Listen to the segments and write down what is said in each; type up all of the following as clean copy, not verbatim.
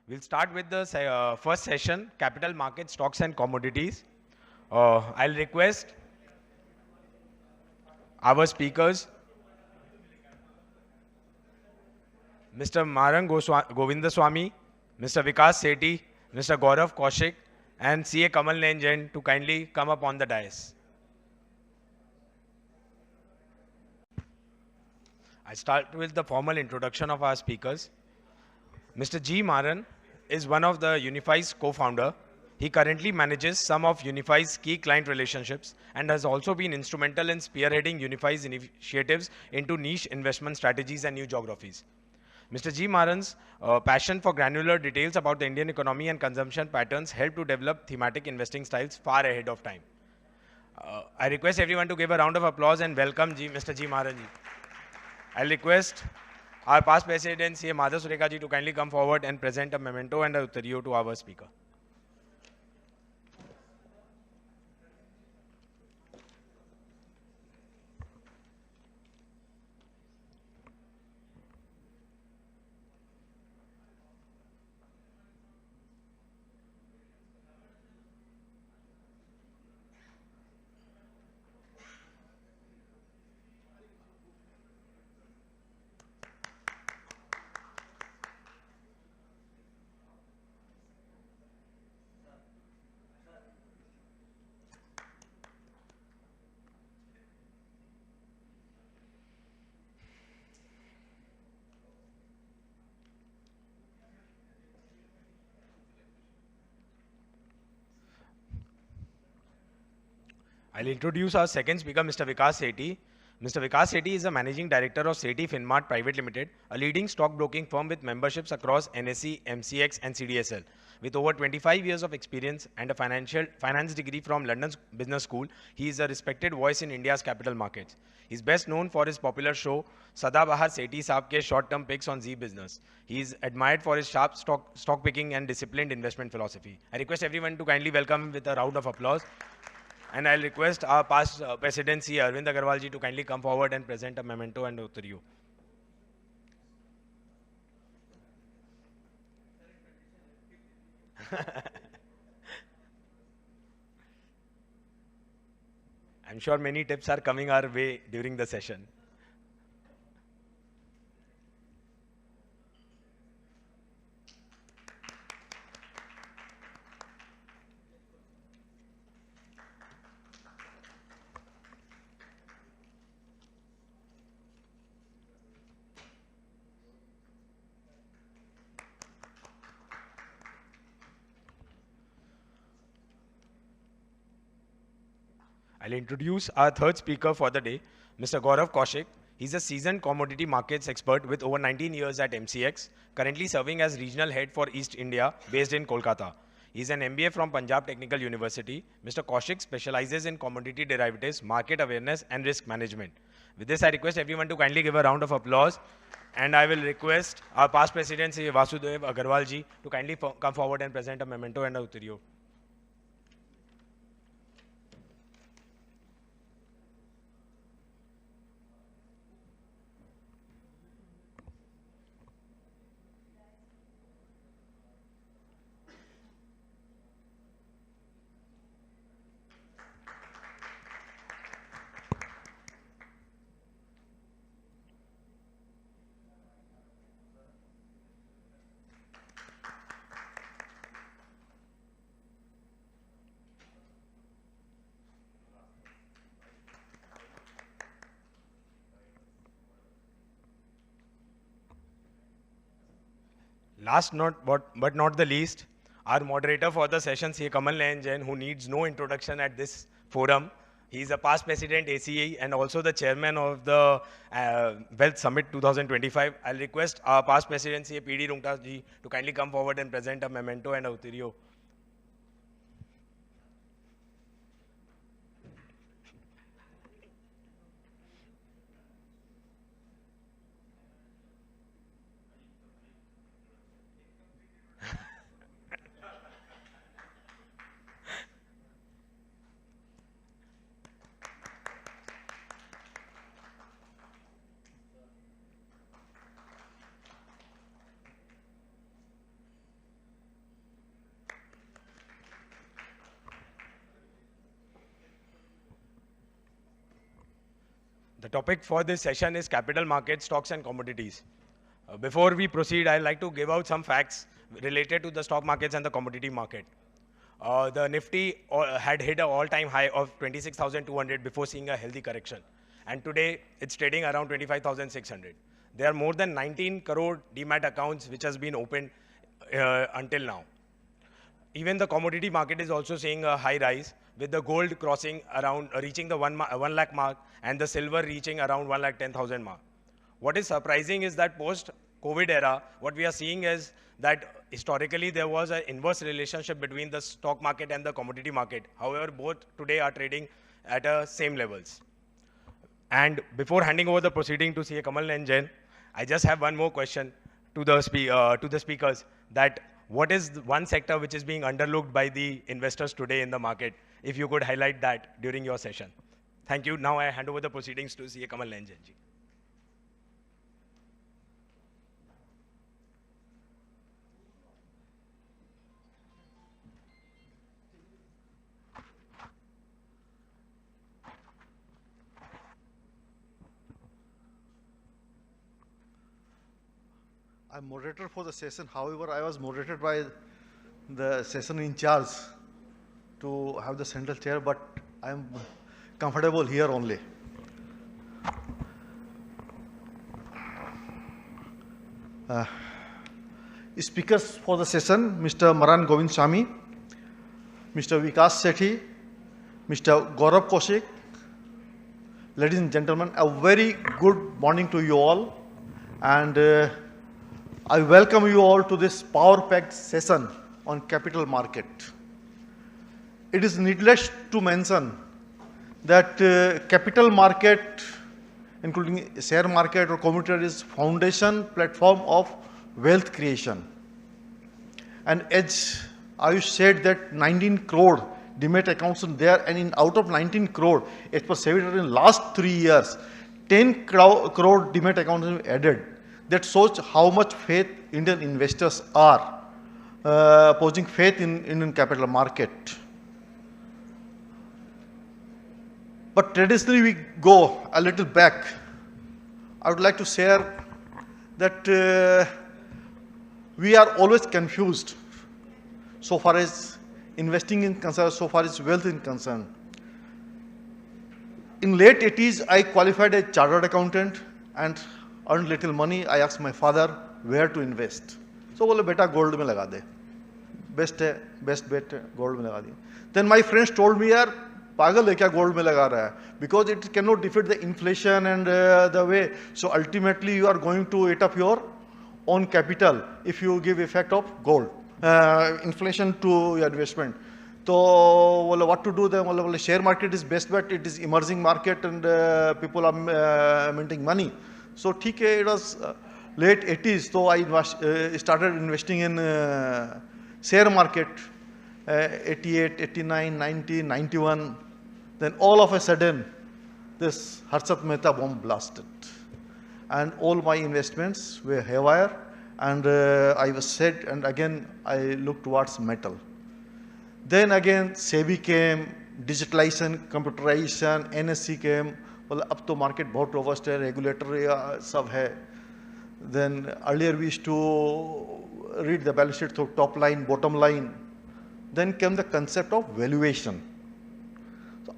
We'll start with the first session, Capital Market, Stocks and Commodities. I'll request our speakers, Mr. Marang Govindaswamy, Mr. Vikas Sethi, Mr. Gaurav Kaushik, and CA Kamal Nain to kindly come up on the dais. I start with the formal introduction of our speakers. Mr. G. Maran is one of the Unify's co-founder. He currently manages some of Unify's key client relationships and has also been instrumental in spearheading Unify's initiatives into niche investment strategies and new geographies. Mr. G. Maran's passion for granular details about the Indian economy and consumption patterns helped to develop thematic investing styles far ahead of time. I request everyone to give a round of applause and welcome Mr. G. Maran ji. I'll request our past president, CA Madhav Sureka ji, to kindly come forward and present a memento and a uttariyo to our speaker. I'll introduce our second speaker, Mr. Vikas Sethi. Mr. Vikas Sethi is a managing director of Sethi Finmart Private Limited, a leading stockbroking firm with memberships across NSE, MCX, and CDSL. With over 25 years of experience and a finance degree from London's Business School, he is a respected voice in India's capital markets. He's best known for his popular show, Sadabahar Sethi Saab ke short-term picks on Zee Business. He is admired for his sharp stock picking and disciplined investment philosophy. I request everyone to kindly welcome him with a round of applause. And I'll request our past presidency, Arvind Agarwal ji, to kindly come forward and present a memento and uttariyo. I'm sure many tips are coming our way during the session. I'll introduce our third speaker for the day, Mr. Gaurav Kaushik. He's a seasoned commodity markets expert with over 19 years at MCX, currently serving as regional head for East India, based in Kolkata. He's an MBA from Punjab Technical University. Mr. Kaushik specializes in commodity derivatives, market awareness, and risk management. With this, I request everyone to kindly give a round of applause. And I will request our past president, Sri Vasudev Agarwal ji, to kindly come forward and present a memento and a uttariyo. Last but not the least, our moderator for the session, CA Kamal Nain, who needs no introduction at this forum. He is a past president ACE and also the chairman of the Wealth Summit 2025. I'll request our past president, CA PD Rungta ji, to kindly come forward and present a memento and a uttariyo. The topic for this session is capital markets, stocks and commodities. Before we proceed, I'd like to give out some facts related to the stock markets and the commodity market. The Nifty had hit an all-time high of 26,200 before seeing a healthy correction. And today, it's trading around 25,600. There are more than 19 crore demat accounts which has been opened until now. Even the commodity market is also seeing a high rise, with the gold crossing around, reaching the 1 lakh mark, and the silver reaching around 1,10,000 mark. What is surprising is that post-COVID era, what we are seeing is that historically there was an inverse relationship between the stock market and the commodity market. However, both today are trading at same levels. And before handing over the proceeding to CA Kamal and Jain, I just have one more question to the speakers, that what is one sector which is being underlooked by the investors today in the market? If you could highlight that during your session. Thank you. Now I hand over the proceedings to CA Kamal and Jain ji. I'm moderator for the session. However, I was moderated by the session in charge to have the central chair, but I'm comfortable here only. Speakers for the session, Mr. Maran Govind Swami, Mr. Vikas Sethi, Mr. Gaurav Kaushik. Ladies and gentlemen, a very good morning to you all, and I welcome you all to this power-packed session on capital market. It is needless to mention that capital market, including share market or commodity, is foundation platform of wealth creation. And as I said that 19 crore demat accounts are there, and out of 19 crore, as per SEBI in last 3 years, 10 crore demat accounts have been added. That shows how much faith Indian investors are posing faith in Indian capital market. But traditionally we go a little back. I would like to share that we are always confused so far as investing in concern, so far as wealth is concerned. In late 80s, I qualified as chartered accountant and earned little money. I asked my father where to invest. So बोले बेटा gold में लगा दे. Best bet gold में लगा दिया. Then my friends told me यार पागल है क्या gold में लगा रहा है, because it cannot defeat the inflation and the way. So ultimately you are going to eat up your own capital if you give effect of gold, inflation to your investment. So well, what to do then? Well, share market is best bet. It is emerging market and people are minting money. So ठीक है, it was late 80s. So I started investing in share market, 88, 89, 90, 91. Then all of a sudden, this Harshad Mehta bomb blasted. And all my investments were haywire. And I was said, and again, I looked towards metal. Then again, SEBI came, digitalization, computerization, NSE came. Well, अब तो market बहुत robust है, regulatory सब है. Then earlier we used to read the balance sheet through top line, bottom line. Then came the concept of valuation. So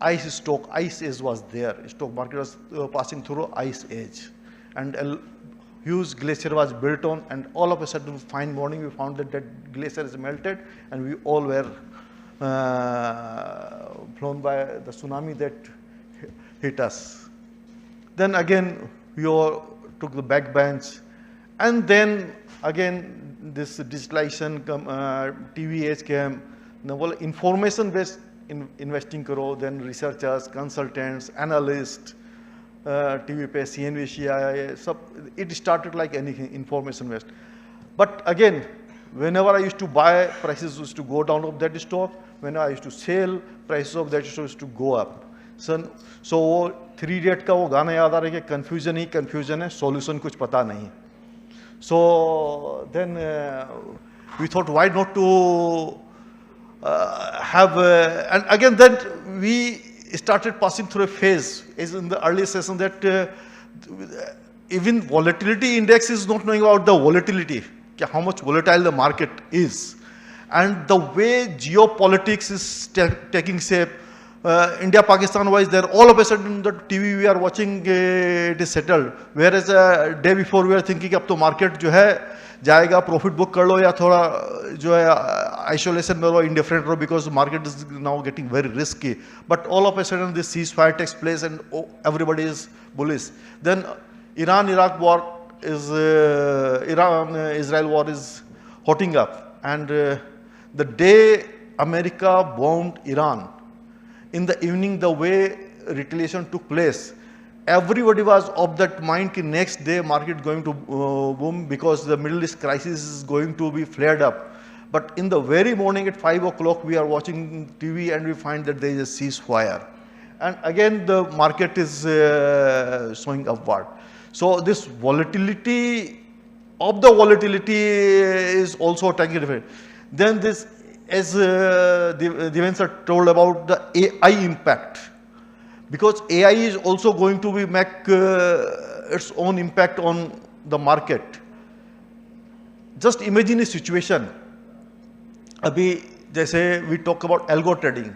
ice age was there. Stock market was passing through ice age. And a huge glacier was built on, and all of a sudden, fine morning, we found that that glacier is melted, and we all were flown by the tsunami that hit us. Then again, we all took the back bench, and then again, this digitalization, TV age came. Now, information-based investing karo, then researchers, consultants, analysts, TV pe CNBC, it started like anything, information-based. But again, whenever I used to buy, prices used to go down of that stock. Whenever I used to sell, prices of that stock used to go up. So 3 Idiot का वो गाना याद आ रहा है कि confusion ही confusion है, solution कुछ पता नहीं. So then we thought, why not to have, and again then we started passing through a phase, as in the early session, that even volatility index is not knowing about the volatility, how much volatile the market is. And the way geopolitics is taking shape, India-Pakistan wise, there all of a sudden the TV we are watching, it is settled. Whereas day before we are thinking अब तो market जो है जाएगा, profit book कर लो या थोड़ा जो है isolation में लो, indifferent low, because market is now getting very risky. But all of a sudden this ceasefire takes place and everybody is bullish. Then Iran-Iraq war is, Iran-Israel war is hotting up. And the day America bombed Iran, in the evening, the way retaliation took place, everybody was of that mind that next day market going to boom because the Middle East crisis is going to be flared up. But in the very morning at 5 o'clock, we are watching TV and we find that there is a ceasefire. And again, the market is showing upward. So this volatility of the volatility is also taking different. Then this, as Deven sir told about the AI impact, because AI is also going to be make its own impact on the market. Just imagine a situation. Abhi, jaise we talk about algo trading.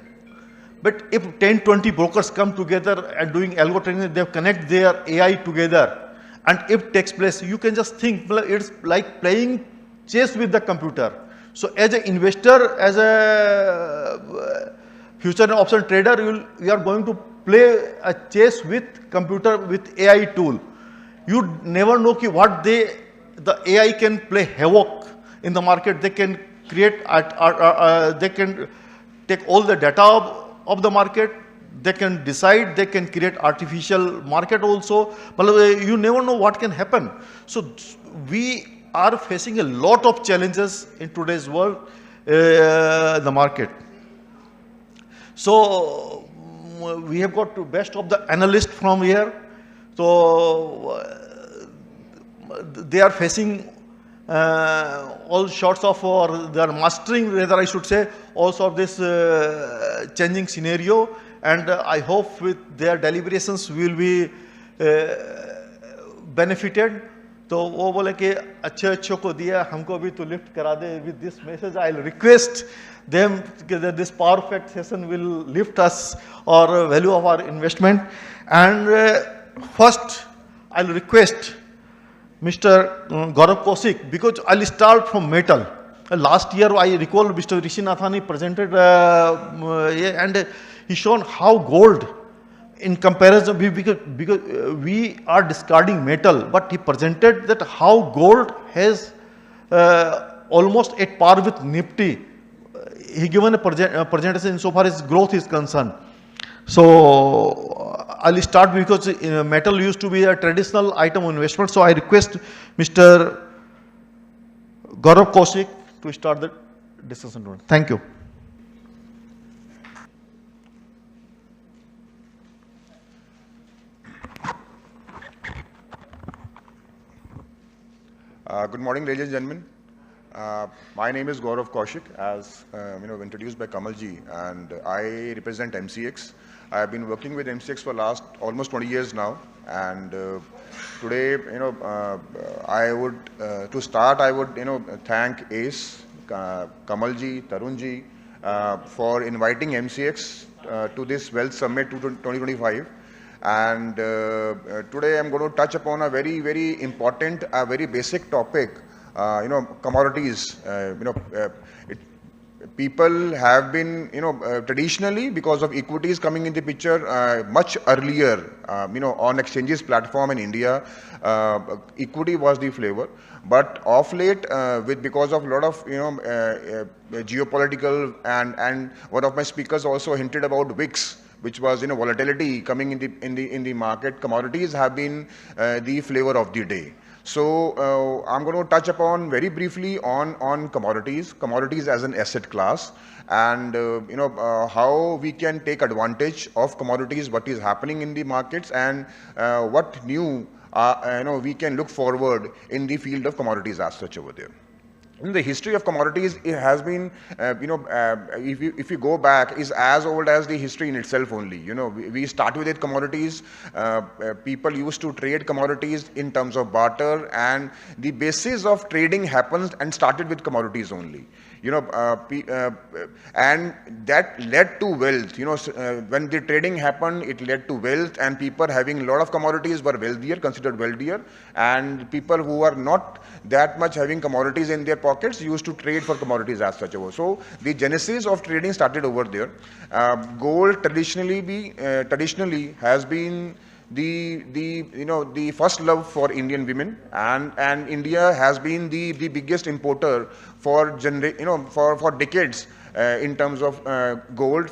But if 10-20 brokers come together and doing algo trading, they connect their AI together, and if it takes place, you can just think it's like playing chess with the computer. So as an investor, as a future and option trader, you are going to play a chess with computer, with AI tool. You never know what the AI can play havoc in the market. They can create, they can take all the data of the market. They can decide, they can create artificial market also. But you never know what can happen. So we are facing a lot of challenges in today's world, the market. So we have got to best of the analysts from here. So they are facing all sorts of, or they are mastering, rather I should say, also of this changing scenario. And I hope with their deliberations we will be benefited. तो वो बोले कि अच्छे अच्छों को दिया हमको भी तो लिफ्ट करा दे. With this message I'll request them that this power fact session will lift us or value of our investment. And first I'll request Mr. Gaurav Kaushik, because I'll start from metal. Last year I recall Mr. Rishi Nathani presented and he shown how gold in comparison, because we are discarding metal, but he presented that how gold has almost at par with Nifty. He given a presentation insofar as growth is concerned. So I'll start because metal used to be a traditional item of investment. So I request Mr. Gaurav Kaushik to start the discussion. Thank you. Good morning, ladies and gentlemen. My name is Gaurav Kaushik, as introduced by Kamalji, and I represent MCX. I have been working with MCX for last almost 20 years now, and today, I would to start, I would thank ACE, Kamalji, Tarunji for inviting MCX to this Wealth Summit 2025. And today I'm going to touch upon a very, very important, a very basic topic, commodities. People have been, traditionally, because of equities coming in the picture much earlier, on exchanges platform in India, equity was the flavor. But of late, because of a lot of, geopolitical, and one of my speakers also hinted about VIX, which was volatility coming in the market. Commodities have been the flavor of the day. So I'm going to touch upon very briefly on commodities as an asset class, and how we can take advantage of commodities, what is happening in the markets, and what new we can look forward in the field of commodities as such over there. in the history of commodities, it has been, if you go back, is as old as the history in itself only. We start with commodities. People used to trade commodities in terms of barter, and the basis of trading happens and started with commodities only. And that led to wealth. When the trading happened, it led to wealth, and people having a lot of commodities were wealthier, considered wealthier, and people who are not that much having commodities in their pockets used to trade for commodities as such. So the genesis of trading started over there. Gold traditionally has been the first love for Indian women, and India has been the biggest importer for decades in terms of gold.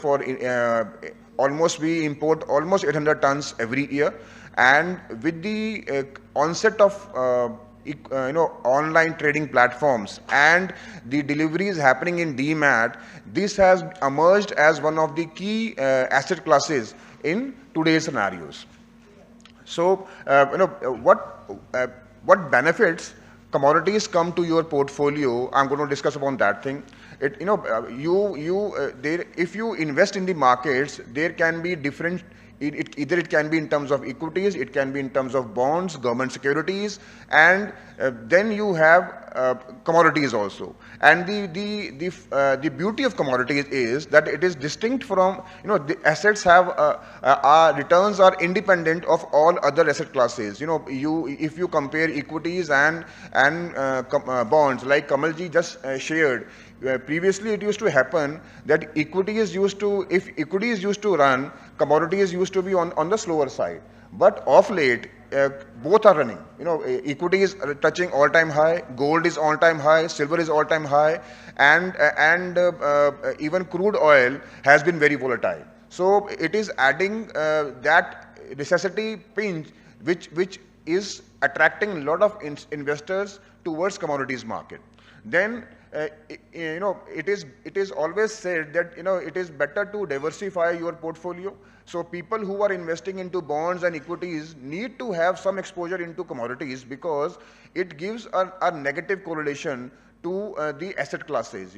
Almost we import almost 800 tons every year, and with the onset of online trading platforms and the deliveries happening in DMAT, this has emerged as one of the key asset classes in today's scenarios. So, what benefits commodities come to your portfolio? I'm going to discuss upon that thing. If you invest in the markets, there can be different. Either it can be in terms of equities, it can be in terms of bonds, government securities, and then you have commodities also. And the beauty of commodities is that it is distinct from, the assets have returns are independent of all other asset classes. If you compare equities and bonds, like Kamalji just shared. Previously, it used to happen that if equities used to run, commodities used to be on the slower side. But of late, both are running. Equities are touching all-time high, gold is all-time high, silver is all-time high, and even crude oil has been very volatile. So it is adding that necessity pinch, which is attracting a lot of investors towards commodities market. Then it is always said that it is better to diversify your portfolio. So people who are investing into bonds and equities need to have some exposure into commodities, because it gives a negative correlation to the asset classes.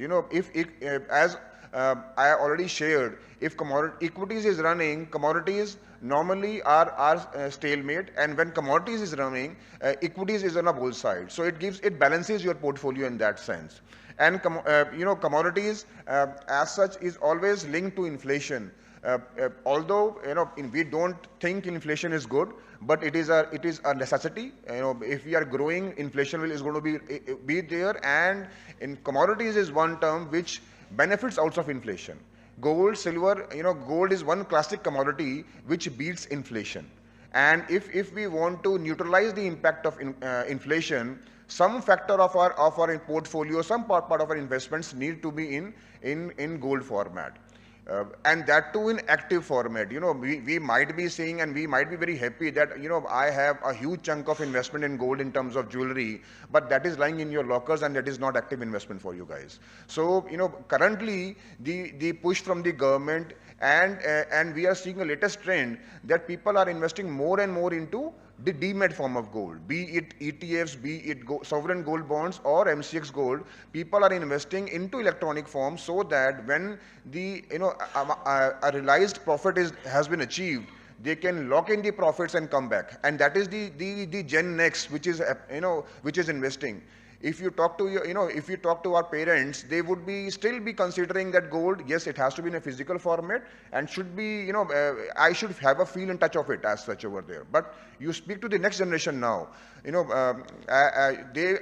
As I already shared, if equities is running, commodities normally are stalemate, and when commodities is running, equities is on a bull side. So it balances your portfolio in that sense. And commodities as such is always linked to inflation. Although we don't think inflation is good, but it is a necessity. If we are growing, inflation is going to be there, and in commodities is one term which benefits out of inflation. Gold, silver, gold is one classic commodity which beats inflation. And if we want to neutralize the impact of inflation, some factor of our portfolio, some part of our investments need to be in gold format. And that too in active format. We might be saying, and we might be very happy that, I have a huge chunk of investment in gold in terms of jewelry, but that is lying in your lockers and that is not active investment for you guys. So, currently the push from the government and we are seeing a latest trend that people are investing more and more into the demat form of gold, be it ETFs, be it sovereign gold bonds or MCX gold. People are investing into electronic form, so that when the a realized profit has been achieved, they can lock in the profits and come back. And that is the Gen Next, which is investing. If you talk to if you talk to our parents, they would still be considering that gold, yes, it has to be in a physical format and should be, I should have a feel and touch of it as such over there. But you speak to the next generation now, they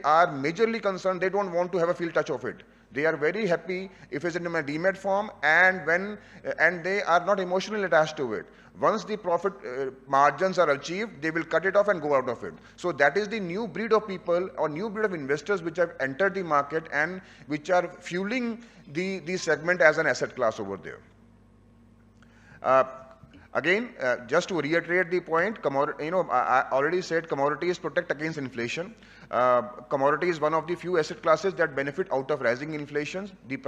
are majorly concerned. They don't want to have a feel touch of it. They are very happy if it's in a demat form, and they are not emotionally attached to it. Once the profit margins are achieved, they will cut it off and go out of it. So that is the new breed of people or new breed of investors which have entered the market and which are fueling the segment as an asset class over there. Again, just to reiterate the point, I already said commodities protect against inflation. Commodity is one of the few asset classes that benefit out of rising inflations. If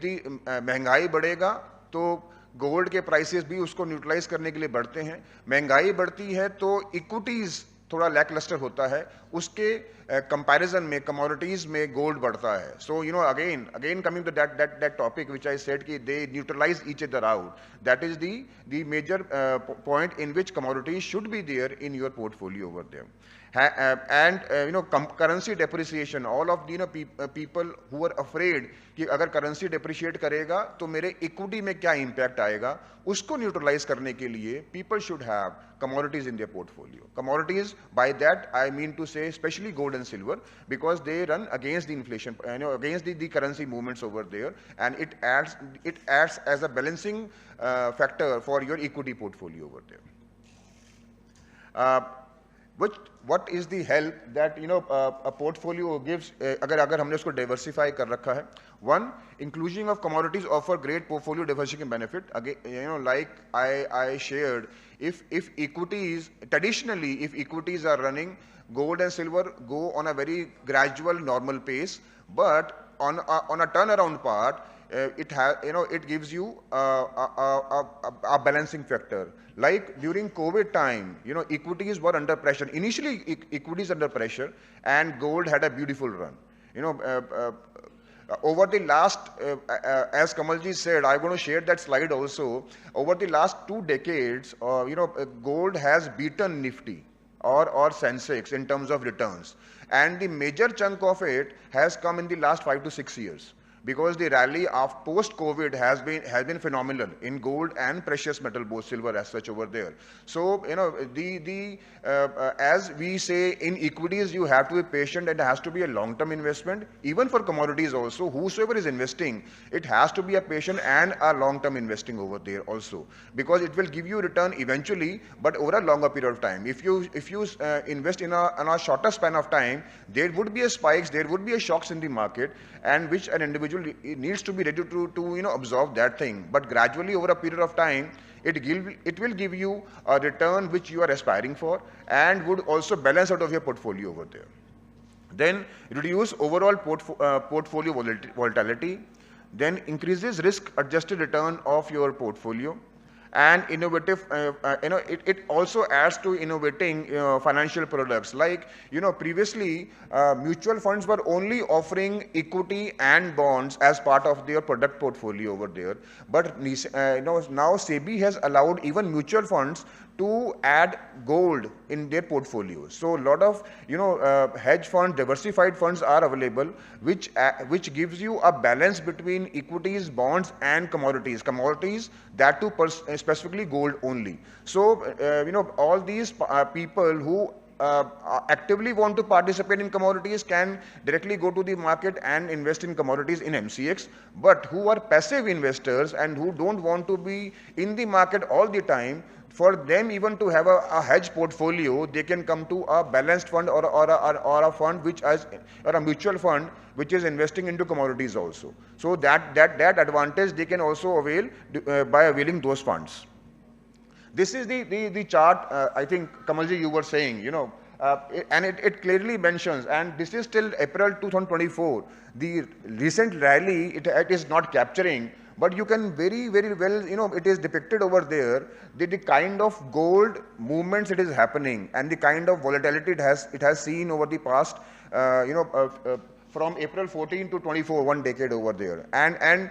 the महंगाई बढ़ेगा, तो gold के prices भी उसको neutralise करने के लिए बढ़ते हैं. महंगाई बढ़ती है तो इक्विटीज थोड़ा लैकलस्टर होता है, उसके कंपैरिजन में कमोडिटीज में गोल्ड बढ़ता है. So you know again coming to that topic which I said कि they neutralize each other out. That is the major point in which commodities should be there in your portfolio over there. Currency depreciation, all of people who are afraid कि अगर currency depreciate करेगा तो मेरे equity में क्या impact आएगा, उसको neutralize करने के लिए people should have commodities in their portfolio. Commodities, by that I mean to say especially gold and silver, because they run against the inflation, against the currency movements over there, and it acts as a balancing factor for your equity portfolio over there. What is the help that a portfolio gives? अगर हमने उसको diversify कर रखा है. One, inclusion of commodities offer great portfolio diversification benefit. Again, like I shared, if equities traditionally, if equities are running, gold and silver go on a very gradual normal pace, but on a turnaround part, it gives you a balancing factor. Like during COVID time, equities were under pressure. Initially, equities under pressure, and gold had a beautiful run. Over the last, as Kamalji said, I'm going to share that slide also. Over the last 2 decades, gold has beaten Nifty or Sensex in terms of returns, and the major chunk of it has come in the last 5 to 6 years. Because the rally of post-COVID has been phenomenal in gold and precious metal, both silver as such over there. So as we say in equities, you have to be patient, and it has to be a long-term investment. Even for commodities also, whosoever is investing, it has to be a patient and a long-term investing over there also, because it will give you return eventually, but over a longer period of time. If you invest in a shorter span of time, there would be a spikes, there would be a shocks in the market, and which an individual needs to be ready to absorb that thing. But gradually over a period of time, it will give you a return which you are aspiring for, and would also balance out of your portfolio over there. Then reduce overall portfolio volatility. Then increases risk-adjusted return of your portfolio. And innovative, it also adds to innovating financial products. Like, previously mutual funds were only offering equity and bonds as part of their product portfolio over there. But now SEBI has allowed even mutual funds to add gold in their portfolio. So a lot of hedge funds, diversified funds are available, which gives you a balance between equities, bonds, and commodities. Commodities, that too specifically gold only. So all these people who actively want to participate in commodities can directly go to the market and invest in commodities in MCX. But who are passive investors and who don't want to be in the market all the time, for them even to have a hedge portfolio, they can come to a balanced fund or a fund or a mutual fund which is investing into commodities also. So that advantage they can also avail by availing those funds. This is the chart, I think, Kamalji, you were saying, and it clearly mentions, and this is till April 2024. The recent rally, it is not capturing, but you can very, very well, it is depicted over there, the kind of gold movements it is happening, and the kind of volatility it has seen over the past, from April 14 to 24, 1 decade over there. And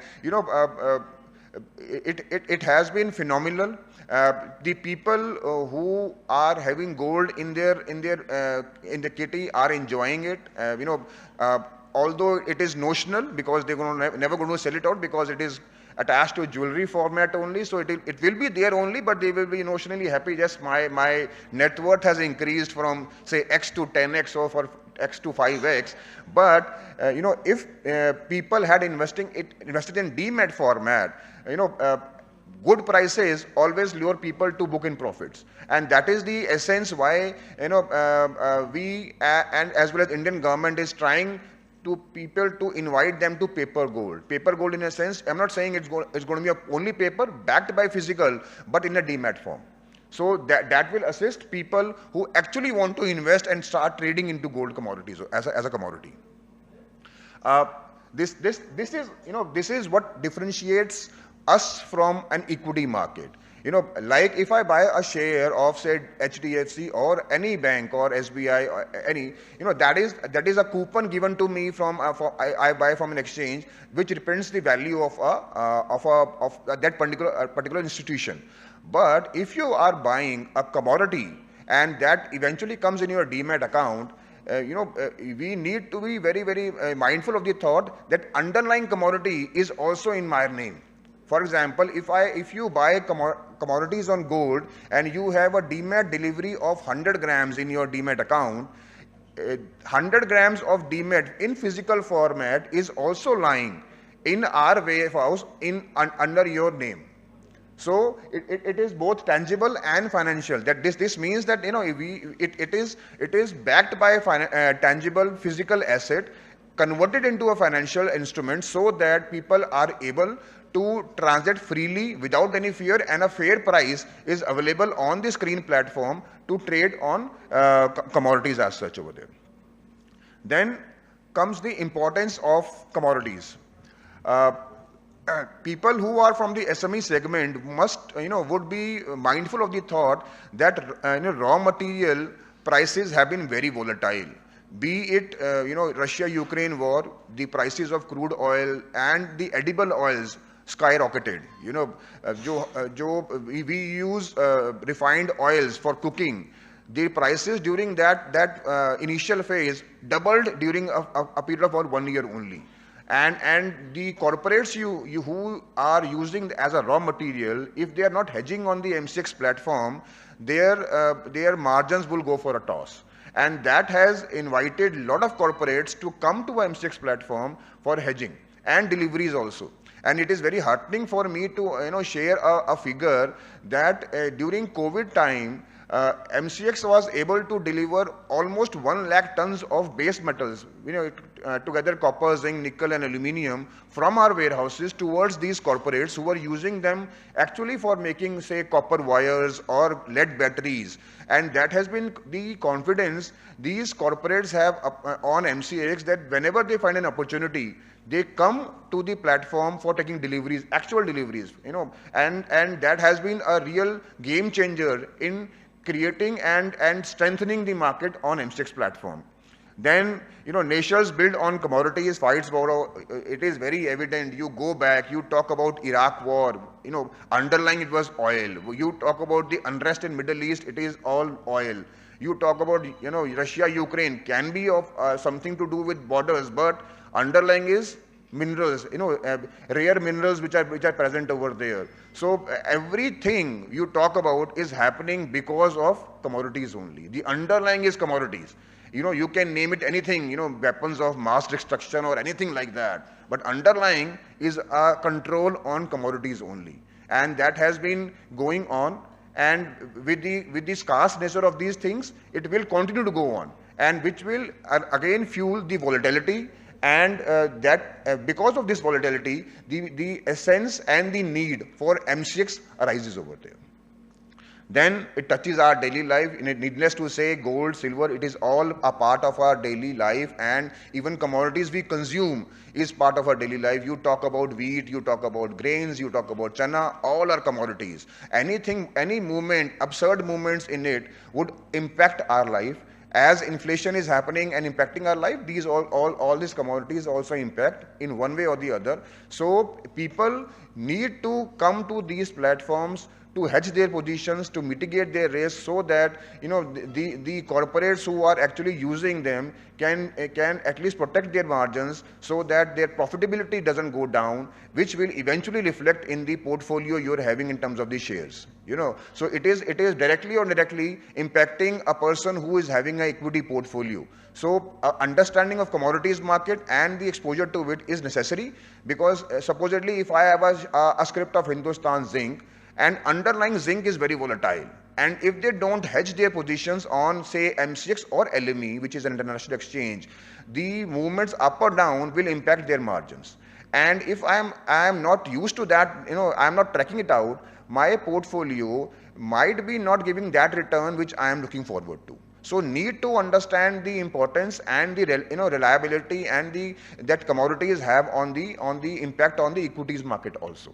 it has been phenomenal. The people who are having gold in the kitty are enjoying it. Although it is notional, because they're never going to sell it out, because it is attached to jewelry format only. So it will be there only, but they will be notionally happy. Just my net worth has increased from say X to 10X or for X to 5X. But if people had invested in demat format, good prices always lure people to book in profits, and that is the essence why we and as well as Indian government is trying to people to invite them to paper gold. Paper gold, in a sense, I'm not saying it's going to be only paper backed by physical, but in a demat form. So that will assist people who actually want to invest and start trading into gold commodities as a commodity. This is what differentiates us from an equity market. Like if I buy a share of say HDFC or any bank or SBI or any, that is a coupon given to me from I buy from an exchange, which represents the value of that particular institution. But if you are buying a commodity and that eventually comes in your demat account, we need to be very, very mindful of the thought that underlying commodity is also in my name. For example, if you buy commodities on gold and you have a demat delivery of 100 grams in your demat account, 100 grams of demat in physical format is also lying in our warehouse under your name. So it is both tangible and financial. That this means that it is backed by a tangible physical asset converted into a financial instrument, so that people are able to transact freely without any fear, and a fair price is available on the screen platform to trade on commodities as such over there. Then comes the importance of commodities. People who are from the SME segment would be mindful of the thought that raw material prices have been very volatile. Be it Russia-Ukraine war, the prices of crude oil and the edible oils skyrocketed. We use refined oils for cooking. The prices during that initial phase doubled during a period of about 1 year only. And the corporates who are using as a raw material, if they are not hedging on the MCX platform, their margins will go for a toss. And that has invited a lot of corporates to come to MCX platform for hedging and deliveries also. And it is very heartening for me to share a figure that during COVID time, MCX was able to deliver almost 1 lakh tons of base metals, together copper, zinc, nickel and aluminium, from our warehouses towards these corporates who were using them actually for making, say, copper wires or lead batteries. And that has been the confidence these corporates have on MCX, that whenever they find an opportunity, they come to the platform for taking deliveries, actual deliveries, and that has been a real game changer in creating and strengthening the market on MCX platform. Then, nations build on commodities, fights borrow. It is very evident. You go back, you talk about Iraq war, underlying it was oil. You talk about the unrest in Middle East, it is all oil. You talk about, Russia, Ukraine, can be of something to do with borders, but underlying is minerals, rare minerals which are present over there. So everything you talk about is happening because of commodities only. The underlying is commodities. You can name it anything, weapons of mass destruction or anything like that. But underlying is a control on commodities only. And that has been going on. And with the scarce nature of these things, it will continue to go on. And which will again fuel the volatility. And because of this volatility, the essence and the need for MCX arises over there. Then it touches our daily life. Needless to say, gold, silver, it is all a part of our daily life, and even commodities we consume is part of our daily life. You talk about wheat, you talk about grains, you talk about chana, all are commodities. Any movement, absurd movements in it would impact our life. As inflation is happening and impacting our life, all these commodities also impact in one way or the other. So people need to come to these platforms to hedge their positions, to mitigate their risk, so that the corporates who are actually using them can at least protect their margins, so that their profitability doesn't go down, which will eventually reflect in the portfolio you're having in terms of the shares. So it is directly or indirectly impacting a person who is having an equity portfolio. So understanding of commodities market and the exposure to it is necessary, because supposedly if I have a script of Hindustan Zinc, and underlying zinc is very volatile, and if they don't hedge their positions on, say, MCX or LME, which is an international exchange, the movements up or down will impact their margins. And if I am not used to that, I am not tracking it out, my portfolio might be not giving that return which I am looking forward to. So need to understand the importance and the reliability and that commodities have on the impact on the equities market also.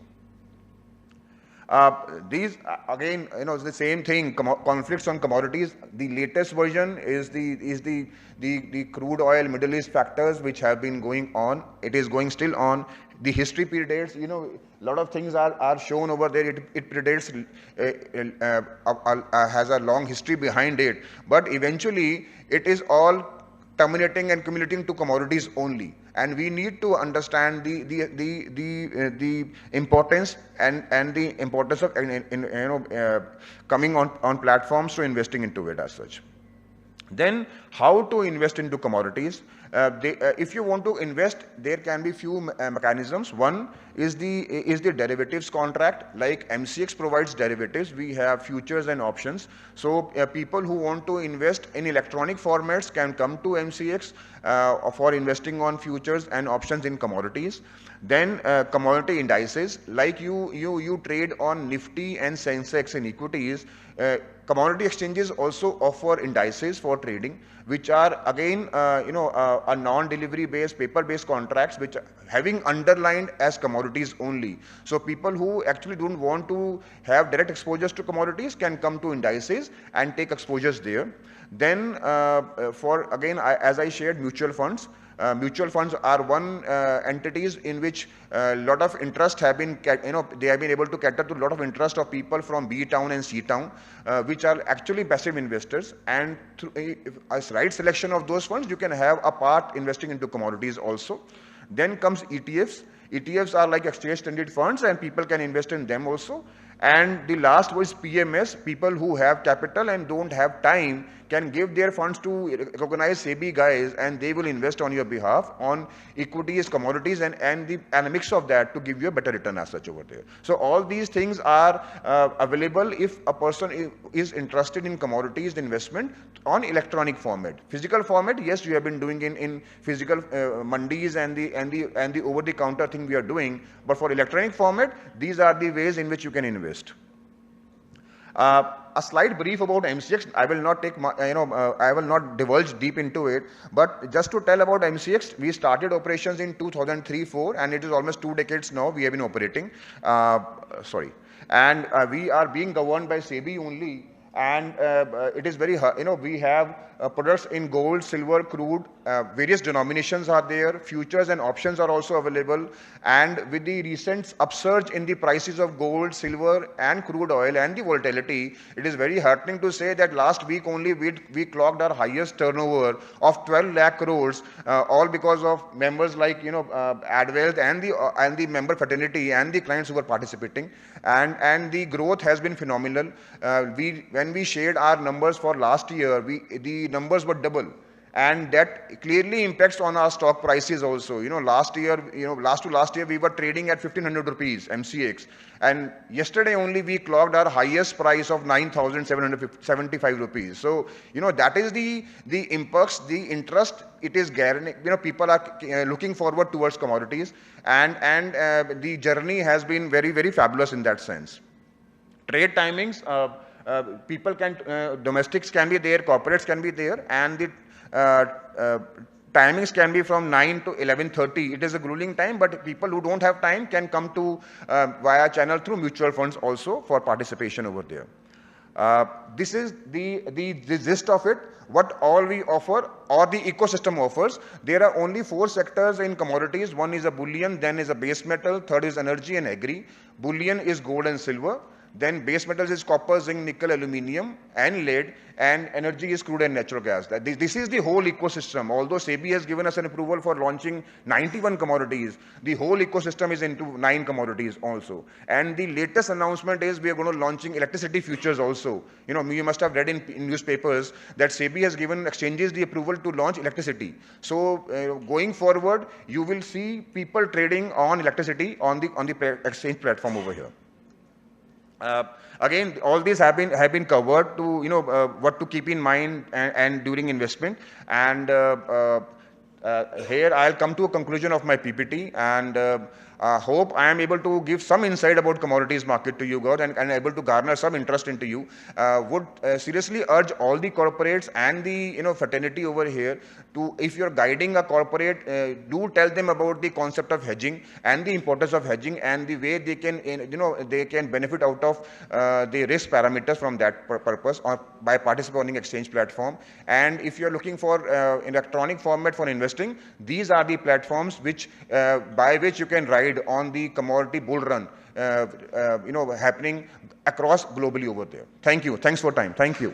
These again, the same thing. Conflicts on commodities. The latest version is the crude oil Middle East factors, which have been going on. It is going still on. The history predates. A lot of things are shown over there. It predates, has a long history behind it. But eventually, it is all terminating and accumulating to commodities only. And we need to understand the importance and the importance of coming on platforms to investing into it as such. Then how to invest into commodities? If you want to invest, there can be few mechanisms. One is the derivatives contract. Like MCX provides derivatives, we have futures and options. So people who want to invest in electronic formats can come to MCX for investing on futures and options in commodities. Then commodity indices, like you trade on Nifty and Sensex in equities. Commodity exchanges also offer indices for trading, which are again a non-delivery based, paper-based contracts, which having underlined as commodities only. So people who actually don't want to have direct exposures to commodities can come to indices and take exposures there. Then as I shared, mutual funds. Mutual funds are one entities in which a lot of interest have been, they have been able to cater to a lot of interest of people from B town and C town, which are actually passive investors. And through a right selection of those funds, you can have a part investing into commodities also. Then comes ETFs. ETFs are like exchange traded funds, and people can invest in them also. And the last was PMS. People who have capital and don't have time can give their funds to recognized SEBI guys, and they will invest on your behalf on equities, commodities, and a mix of that to give you a better return as such over there. So all these things are available if a person is interested in commodities investment on electronic format. Physical format, yes, we have been doing in physical mandis and the over-the-counter thing we are doing. But for electronic format, these are the ways in which you can invest. A slight brief about MCX. I will not take, I will not divulge deep into it. But just to tell about MCX, we started operations in 2003-04, and it is almost 2 decades now we have been operating. And we are being governed by SEBI only. And it is very, we have products in gold, silver, crude, various denominations are there, futures and options are also available. And with the recent upsurge in the prices of gold, silver and crude oil and the volatility, it is very heartening to say that last week only we clocked our highest turnover of 12 lakh crores, all because of members like, AdWealth and the member fraternity and the clients who were participating. And the growth has been phenomenal. When we shared our numbers for last year, the numbers were double, and that clearly impacts on our stock prices also. Last to last year we were trading at 1500 rupees MCX, and yesterday only we clocked our highest price of 9775 rupees. So that is the impulse, the interest. It is guaranteed. People are looking forward towards commodities, and the journey has been very, very fabulous in that sense. Trade timings. People can, domestics can be there, corporates can be there, and the timings can be from 9 to 11:30. It is a grueling time, but people who don't have time can come to via channel through mutual funds also for participation over there. This is the gist of it. What all we offer, or the ecosystem offers. There are only 4 sectors in commodities. One is a bullion, then is a base metal, third is energy and agri. Bullion is gold and silver. Then base metals is copper, zinc, nickel, aluminium, and lead, and energy is crude and natural gas. This is the whole ecosystem. Although SEBI has given us an approval for launching 91 commodities, the whole ecosystem is into 9 commodities also. And the latest announcement is we are going to launching electricity futures also. You must have read in newspapers that SEBI has given exchanges the approval to launch electricity. So going forward, you will see people trading on electricity on the exchange platform over here. Again, all these have been covered to what to keep in mind and during investment. And here I'll come to a conclusion of my PPT, and Hope I am able to give some insight about commodities market to you guys and able to garner some interest into you. Would seriously urge all the corporates and the fraternity over here to, if you're guiding a corporate, do tell them about the concept of hedging and the importance of hedging and the way they can they can benefit out of the risk parameters from that purpose or by participating in exchange platform. And if you're looking for electronic format for investing, these are the platforms which by which you can ride on the commodity bull run happening across globally over there. Thank you. Thanks for time. Thank you.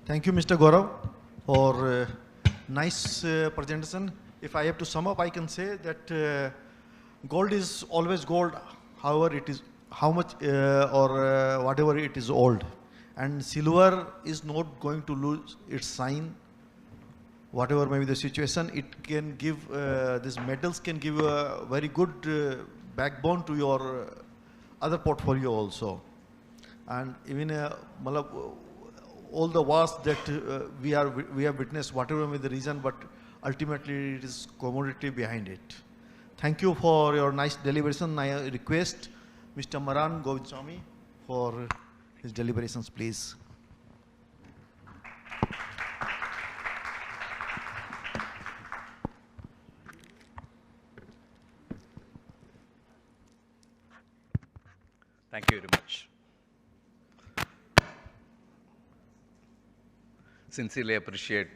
Thank you, Mr. Gaurav, for nice presentation. If I have to sum up, I can say that gold is always gold, however it is, how much or whatever it is old. And silver is not going to lose its sign, whatever may be the situation. It can give, these metals can give a very good backbone to your other portfolio also. And even all the wars that we have witnessed, whatever may be the reason, but ultimately it is commodity behind it. Thank you for your nice deliberation. I request Mr. Maran Govindswamy for his deliberations, please. Thank you very much. Sincerely appreciate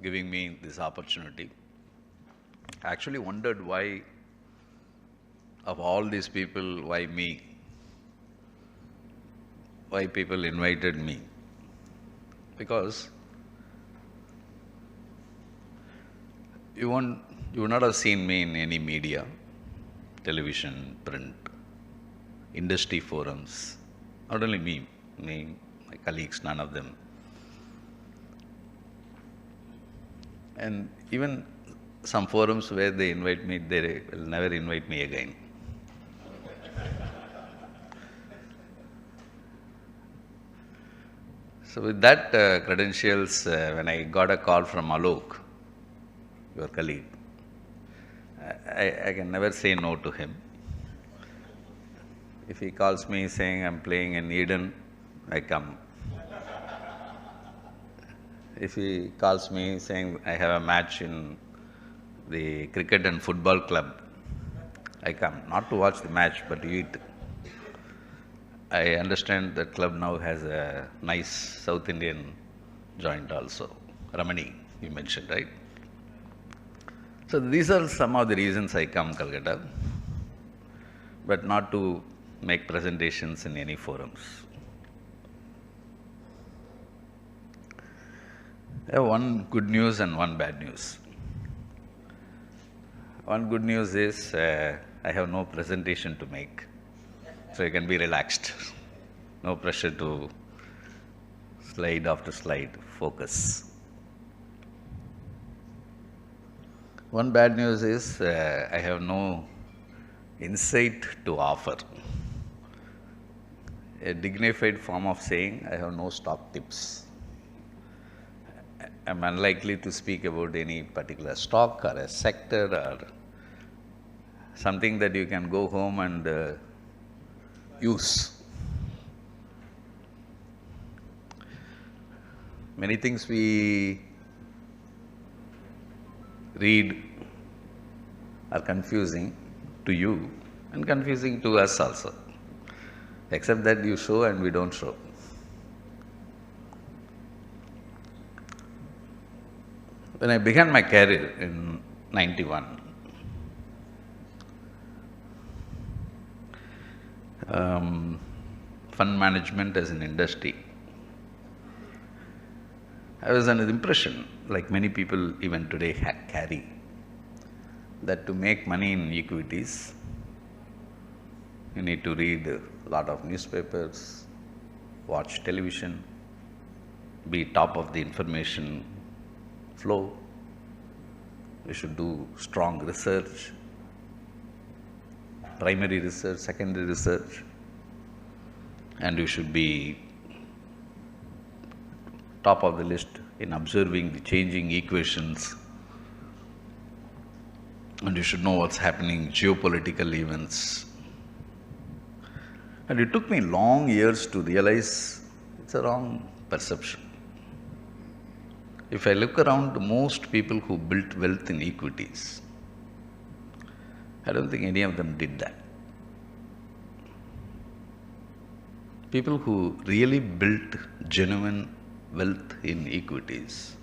giving me this opportunity. I actually wondered why, of all these people, why me? Why people invited me? Because you would not have seen me in any media, television, print, industry forums. Not only me, my colleagues, none of them. And even some forums where they invite me, they will never invite me again. So with that credentials, when I got a call from Alok, your colleague, I can never say no to him. If he calls me saying I'm playing in Eden, I come. If he calls me saying I have a match in the cricket and football club, I come. Not to watch the match, but to eat. I understand that club now has a nice South Indian joint also. Ramani, you mentioned, right? So these are some of the reasons I come Kolkata, but not to make presentations in any forums. I have one good news and one bad news. One good news is I have no presentation to make, so you can be relaxed. No pressure to slide after slide, focus. One bad news is I have no insight to offer. A dignified form of saying I have no stock tips. I'm unlikely to speak about any particular stock or a sector or something that you can go home and use. Many things we read are confusing to you and confusing to us also, except that you show and we don't show. When I began my career in 91, fund management as an industry, I was under the impression, like many people even today carry, that to make money in equities, you need to read a lot of newspapers, watch television, be top of the information flow. We should do strong research, primary research, secondary research, and we should be top of the list in observing the changing equations, and you should know what's happening, geopolitical events. And it took me long years to realize it's a wrong perception. If I look around, most people who built wealth in equities, I don't think any of them did that. People who really built genuine wealth in equities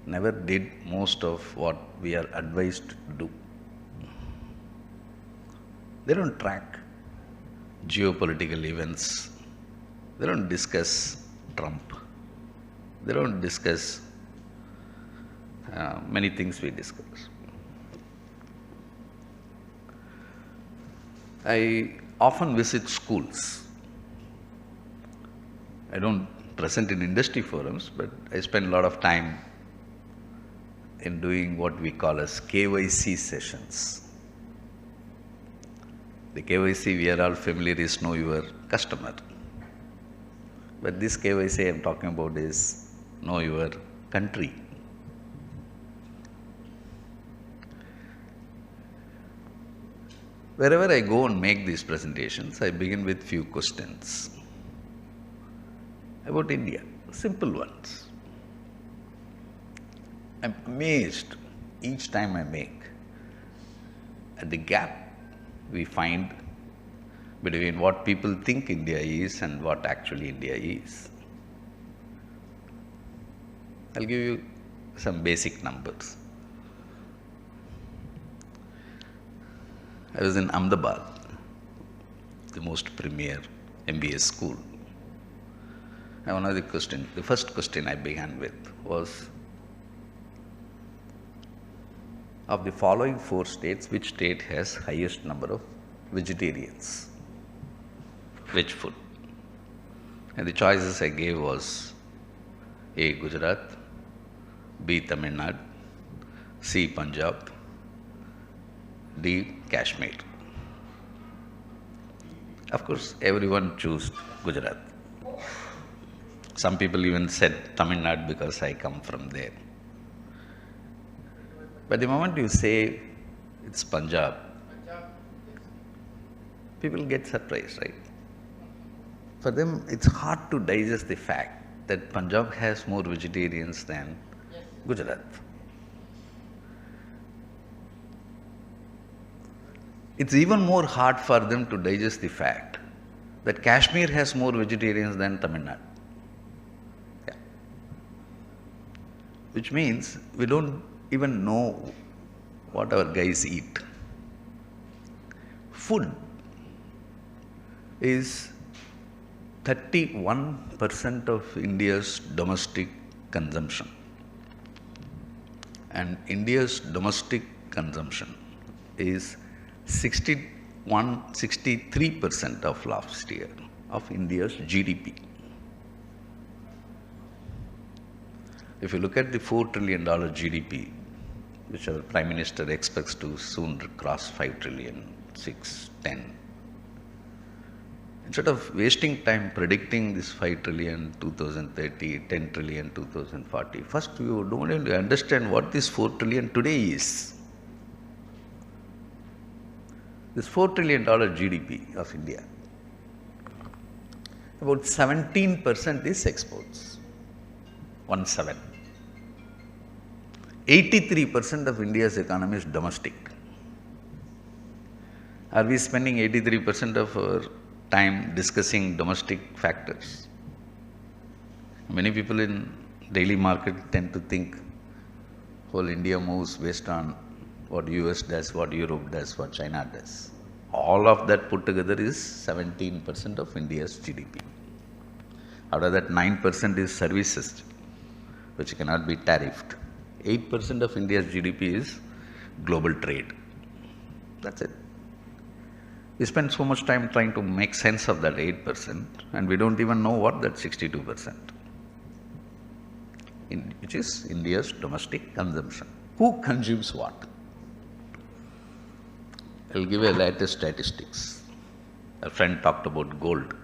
never did most of what we are advised to do. They don't track geopolitical events. They don't discuss Trump. They don't discuss many things we discuss. I often visit schools. I don't present in industry forums, but I spend a lot of time in doing what we call as KYC sessions. The KYC we are all familiar is know your customer. But this KYC I am talking about is know your country. Wherever I go and make these presentations, I begin with few questions about India, simple ones. I'm amazed each time I make at the gap we find between what people think India is and what actually India is. I'll give you some basic numbers. I was in Ahmedabad, the most premier MBA school. And one of the first question I began with was, of the following 4 states, which state has highest number of vegetarians? Veg food. And the choices I gave was A. Gujarat, B. Tamil Nadu, C. Punjab, D. Kashmir. Of course, everyone chose Gujarat. Some people even said Tamil Nadu because I come from there. But the moment you say it's Punjab, people get surprised, right? For them, it's hard to digest the fact that Punjab has more vegetarians than Gujarat. It's even more hard for them to digest the fact that Kashmir has more vegetarians than Tamil Nadu. Yeah. Which means we don't even know what our guys eat. Food is 31% of India's domestic consumption. And India's domestic consumption is 63% of last year of India's GDP. If you look at the $4 trillion GDP, which our Prime Minister expects to soon cross 5 trillion, 6, 10. Instead of wasting time predicting this 5 trillion 2030, 10 trillion 2040, first you don't even understand what this 4 trillion today is. This $4 trillion GDP of India, about 17% is exports. 17. 83% of India's economy is domestic. Are we spending 83% of our time discussing domestic factors? Many people in daily market tend to think whole India moves based on what US does, what Europe does, what China does. All of that put together is 17% of India's GDP. Out of that, 9% is services, which cannot be tariffed. 8% of India's GDP is global trade. That's it. We spend so much time trying to make sense of that 8%, and we don't even know what that 62%, which is India's domestic consumption. Who consumes what? I'll give you latest statistics. A friend talked about gold.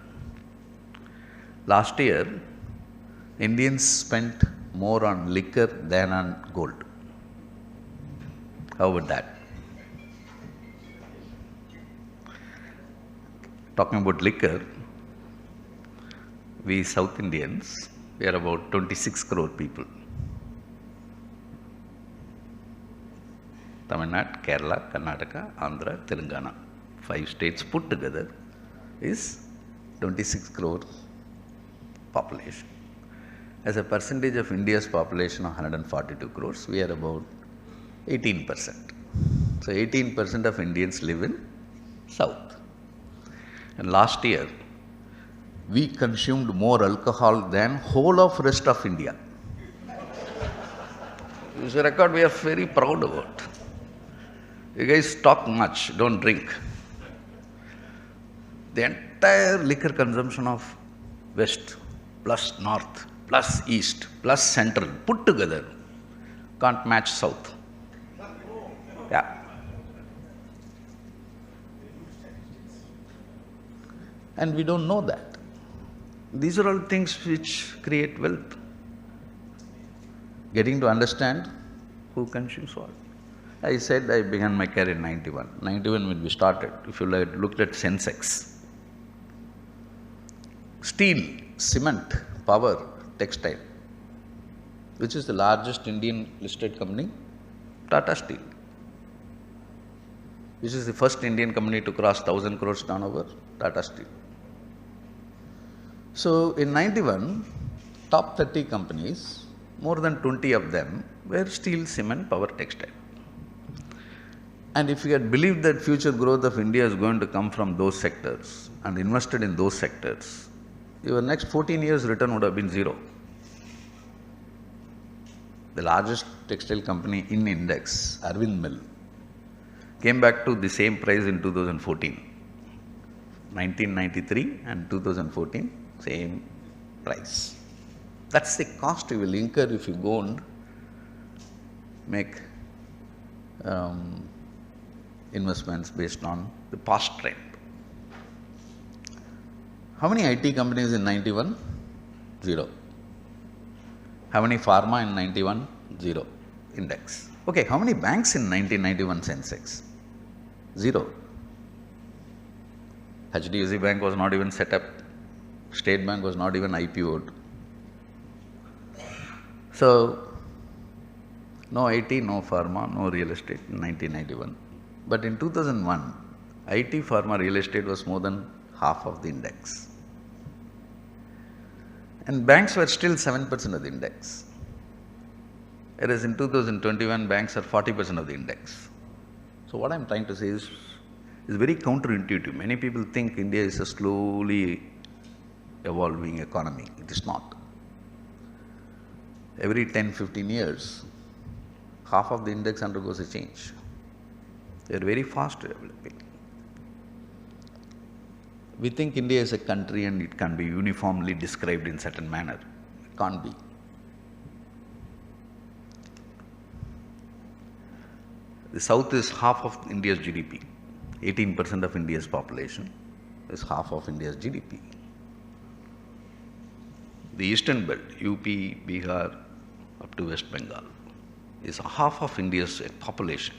Last year, Indians spent more on liquor than on gold. How about that? Talking about liquor, we South Indians, we are about 26 crore people. Tamil Nadu, Kerala, Karnataka, Andhra, Telangana. 5 states put together is 26 crore population. As a percentage of India's population of 142 crores, we are about 18%. So 18% of Indians live in South. And last year, we consumed more alcohol than whole of rest of India. It's a record we are very proud about. You guys talk much, don't drink. The entire liquor consumption of West, plus North, plus East, plus Central, put together, can't match South. Yeah. And we don't know that. These are all things which create wealth. Getting to understand who consumes what. I said I began my career in 91. 91 when we started, if you looked at Sensex, steel, cement, power, textile. Which is the largest Indian listed company? Tata Steel. Which is the first Indian company to cross 1,000 crores turnover? Tata Steel. So in 91, top 30 companies, more than 20 of them were steel, cement, power, textile. And if you had believed that future growth of India is going to come from those sectors and invested in those sectors, your next 14 years return would have been zero. The largest textile company in index, Arvind Mill, came back to the same price in 2014. 1993 and 2014, same price. That's the cost you will incur if you go and make investments based on the past trend. How many IT companies in 91? Zero. How many pharma in 91? Zero. Index. Okay, how many banks in 1991 Sensex? Zero. HDFC Bank was not even set up. State Bank was not even IPO'd. So, no IT, no pharma, no real estate in 1991. But in 2001, IT, pharma, real estate was more than half of the index. And banks were still 7% of the index. Whereas in 2021, banks are 40% of the index. So what I'm trying to say is very counterintuitive. Many people think India is a slowly evolving economy. It is not. Every 10, 15 years, half of the index undergoes a change. They are very fast developing. We think India is a country and it can be uniformly described in certain manner. It can't be. The South is half of India's GDP. 18% of India's population is half of India's GDP. The Eastern Belt, UP, Bihar, up to West Bengal, is half of India's population,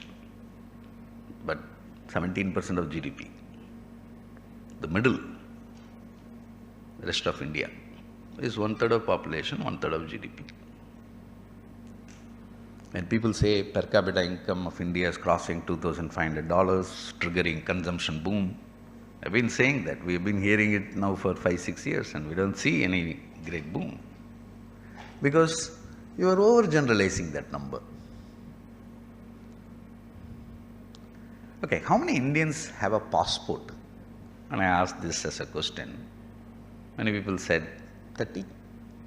but 17% of GDP. The middle, the rest of India, is 1/3 of population, 1/3 of GDP. When people say per capita income of India is crossing $2,500, triggering consumption boom, I've been saying that. We've been hearing it now for 5, 6 years and we don't see any great boom. Because you are overgeneralizing that number. Okay, how many Indians have a passport? And I asked this as a question. Many people said 30,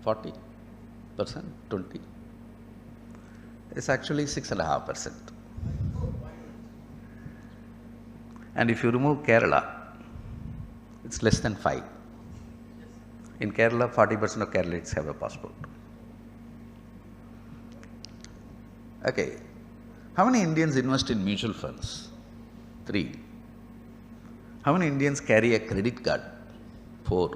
40%, 20%. It's actually 6.5%. And if you remove Kerala, it's less than 5. In Kerala, 40% of Keralites have a passport. Okay. How many Indians invest in mutual funds? 3. How many Indians carry a credit card? 4.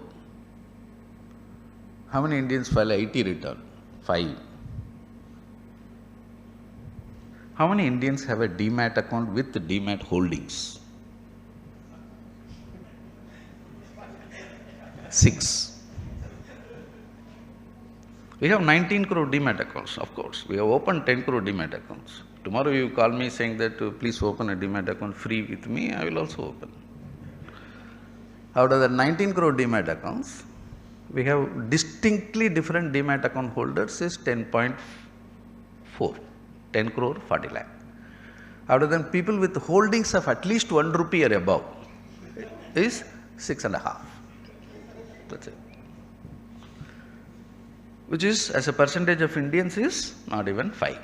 How many Indians file IT return? 5. How many Indians have a demat account with demat holdings? 6. We have 19 crore demat accounts, of course. We have opened 10 crore demat accounts. Tomorrow you call me saying that please open a demat account free with me, I will also open. Out of the 19 crore demat accounts, we have distinctly different demat account holders is 10.4, 10 crore 40 lakh. Out of them, people with holdings of at least 1 rupee or above is 6.5. That's it. Which is, as a percentage of Indians, is not even 5.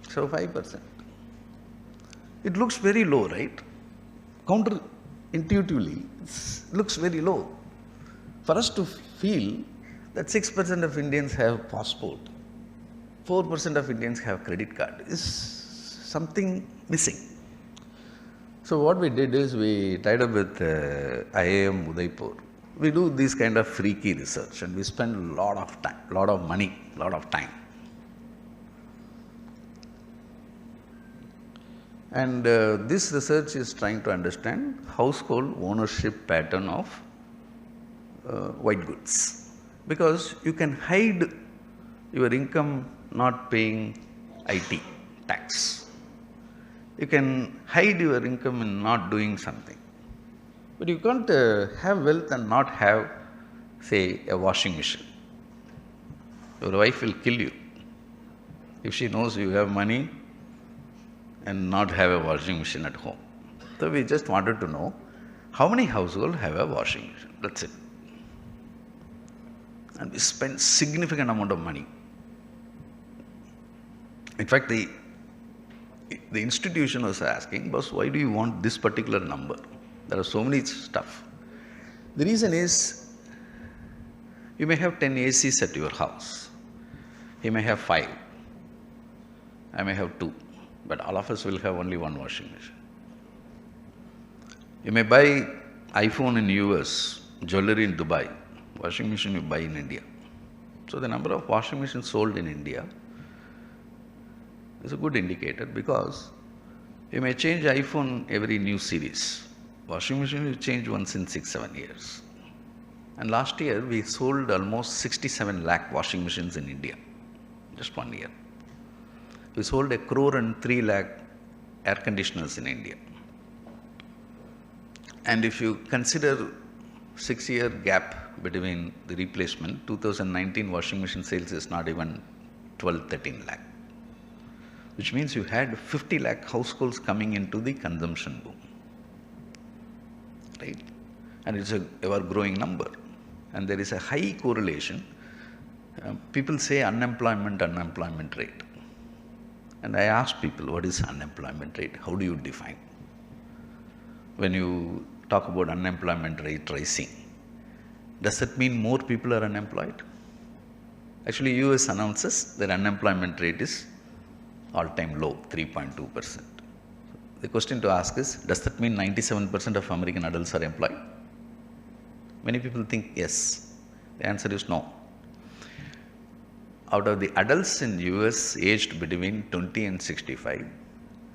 So 5%. It looks very low, right? Counterintuitively, it looks very low. For us to feel that 6% of Indians have passport, 4% of Indians have credit card is something missing. So what we did is we tied up with IIM Udaipur. We do this kind of freaky research and we spend a lot of time, lot of money, lot of time. And this research is trying to understand household ownership pattern of white goods. Because you can hide your income not paying IT tax. You can hide your income in not doing something. But you can't have wealth and not have, say, a washing machine. Your wife will kill you if she knows you have money and not have a washing machine at home. So we just wanted to know how many households have a washing machine. That's it. And we spent significant amount of money. In fact, the institution was asking, boss, why do you want this particular number? There are so many stuff. The reason is, you may have 10 ACs at your house. He may have 5. I may have 2. But all of us will have only one washing machine. You may buy iPhone in US, jewelry in Dubai, washing machine you buy in India. So the number of washing machines sold in India is a good indicator, because you may change iPhone every new series. Washing machine you change once in 6-7 years. And last year we sold almost 67 lakh washing machines in India, just 1 year. We sold 1 crore and 3 lakh air conditioners in India. And if you consider 6-year gap between the replacement, 2019 washing machine sales is not even 12-13 lakh. Which means you had 50 lakh households coming into the consumption boom. Right? And it's a ever growing number. And there is a high correlation. People say unemployment rate. And I ask people, what is unemployment rate? How do you define? When you talk about unemployment rate rising, does that mean more people are unemployed? Actually, US announces that unemployment rate is all-time low, 3.2%. The question to ask is, does that mean 97% of American adults are employed? Many people think yes. The answer is no. Out of the adults in US aged between 20 and 65,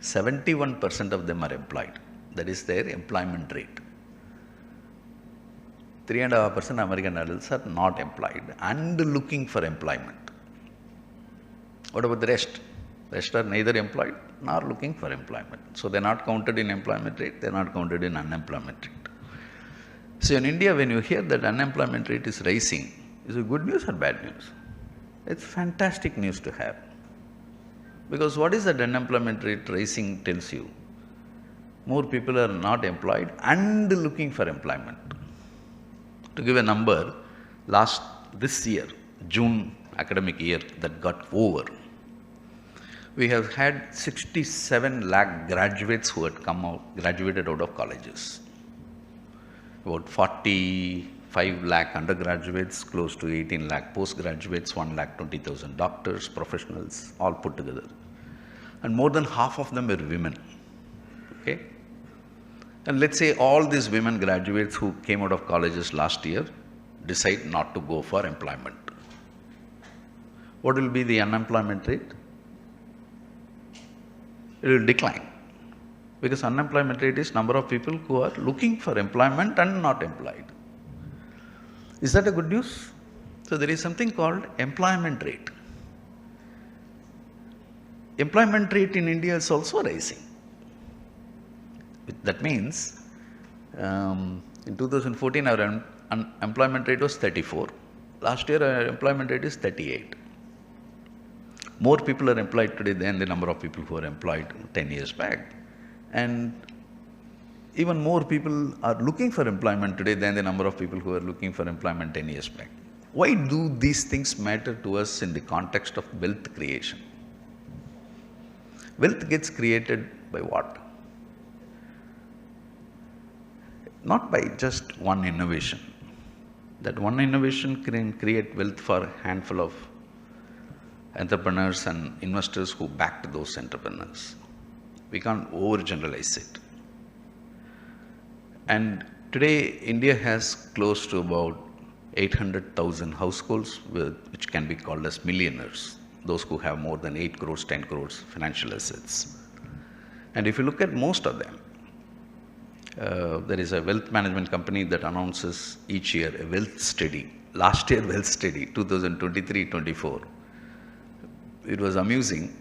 71% of them are employed. That is their employment rate. 3.5% American adults are not employed and looking for employment. What about the rest? The rest are neither employed nor looking for employment. So they are not counted in employment rate, they are not counted in unemployment rate. So in India, when you hear that unemployment rate is rising, is it good news or bad news? It's fantastic news to have. Because what is that unemployment rate rising tells you? More people are not employed and looking for employment. To give a number, this year, June academic year that got over, we have had 67 lakh graduates who had graduated out of colleges. About 45 lakh undergraduates, close to 18 lakh postgraduates, 1,20,000 doctors, professionals, all put together. And more than half of them were women. Okay? And let's say all these women graduates who came out of colleges last year, decide not to go for employment. What will be the unemployment rate? It will decline, because unemployment rate is number of people who are looking for employment and not employed. Is that a good news? So there is something called employment rate. Employment rate in India is also rising. That means in 2014 our unemployment rate was 34. Last year our employment rate is 38. More people are employed today than the number of people who were employed 10 years back. And even more people are looking for employment today than the number of people who were looking for employment 10 years back. Why do these things matter to us in the context of wealth creation? Wealth gets created by what? Not by just one innovation. That one innovation can create wealth for a handful of entrepreneurs and investors who backed those entrepreneurs. We can't overgeneralize it. And today, India has close to about 800,000 households which can be called as millionaires, those who have more than 8 crores, 10 crores financial assets. And if you look at most of them, there is a wealth management company that announces each year a wealth study. Last year, wealth study, 2023-24. It was amusing.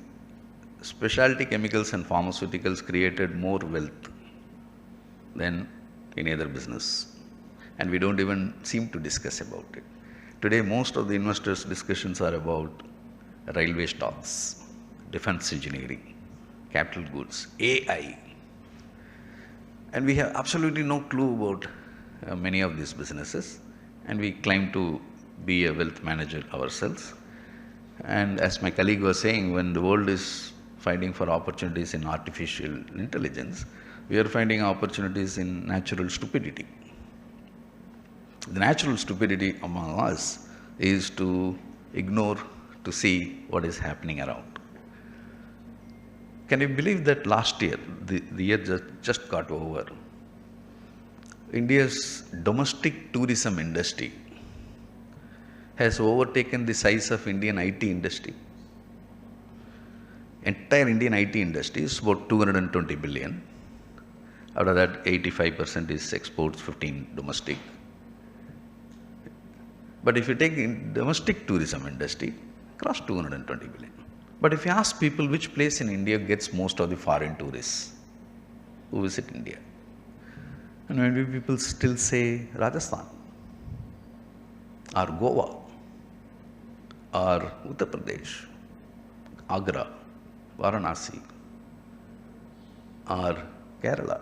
Specialty chemicals and pharmaceuticals created more wealth than any other business. And we don't even seem to discuss about it. Today, most of the investors' discussions are about railway stocks, defense engineering, capital goods, AI. And we have absolutely no clue about many of these businesses. And we claim to be a wealth manager ourselves. And as my colleague was saying, when the world is finding for opportunities in artificial intelligence, we are finding opportunities in natural stupidity. The natural stupidity among us is to ignore, to see what is happening around. Can you believe that last year, the year just got over, India's domestic tourism industry has overtaken the size of Indian IT industry. Entire Indian IT industry is about 220 billion. Out of that, 85% is exports, 15 domestic. But if you take in domestic tourism industry, across 220 billion. But if you ask people which place in India gets most of the foreign tourists who visit India, and maybe people still say Rajasthan, or Goa, or Uttar Pradesh, Agra, Varanasi, or Kerala.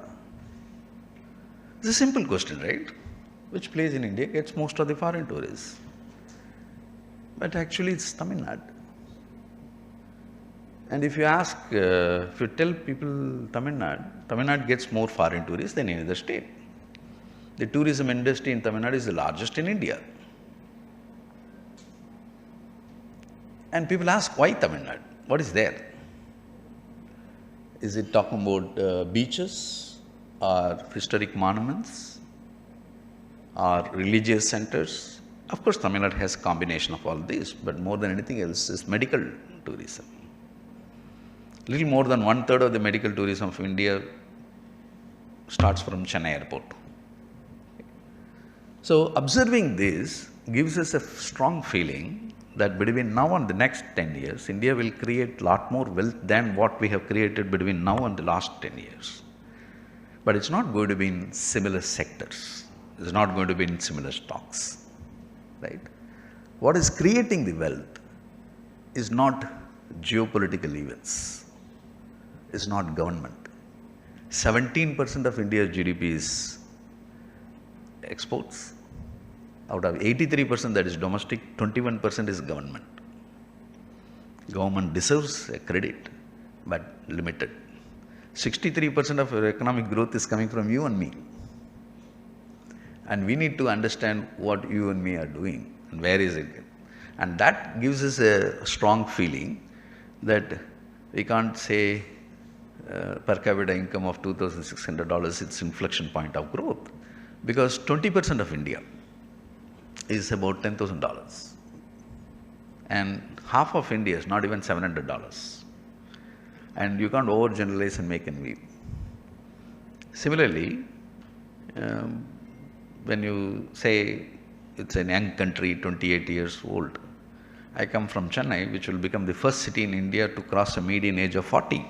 It's a simple question, right? Which place in India gets most of the foreign tourists? But actually it's Tamil Nadu. And if you ask, if you tell people Tamil Nadu gets more foreign tourists than any other state. The tourism industry in Tamil Nadu is the largest in India. And people ask, why Tamil Nadu? What is there? Is it talking about beaches or historic monuments or religious centers? Of course, Tamil Nadu has a combination of all these, but more than anything else is medical tourism. Little more than 1/3 of the medical tourism of India starts from Chennai airport. So observing this gives us a strong feeling that between now and the next 10 years, India will create a lot more wealth than what we have created between now and the last 10 years. But it's not going to be in similar sectors. It's not going to be in similar stocks, right? What is creating the wealth is not geopolitical events. It's not government. 17% of India's GDP is exports. Out of 83% that is domestic, 21% is government. Government deserves a credit, but limited. 63% of our economic growth is coming from you and me. And we need to understand what you and me are doing and where is it. And that gives us a strong feeling that we can't say per capita income of $2,600, it's inflection point of growth. Because 20% of India is about $10,000. And half of India is not even $700. And you can't overgeneralize and make envy. Similarly, when you say it's a young country, 28 years old, I come from Chennai, which will become the first city in India to cross a median age of 40.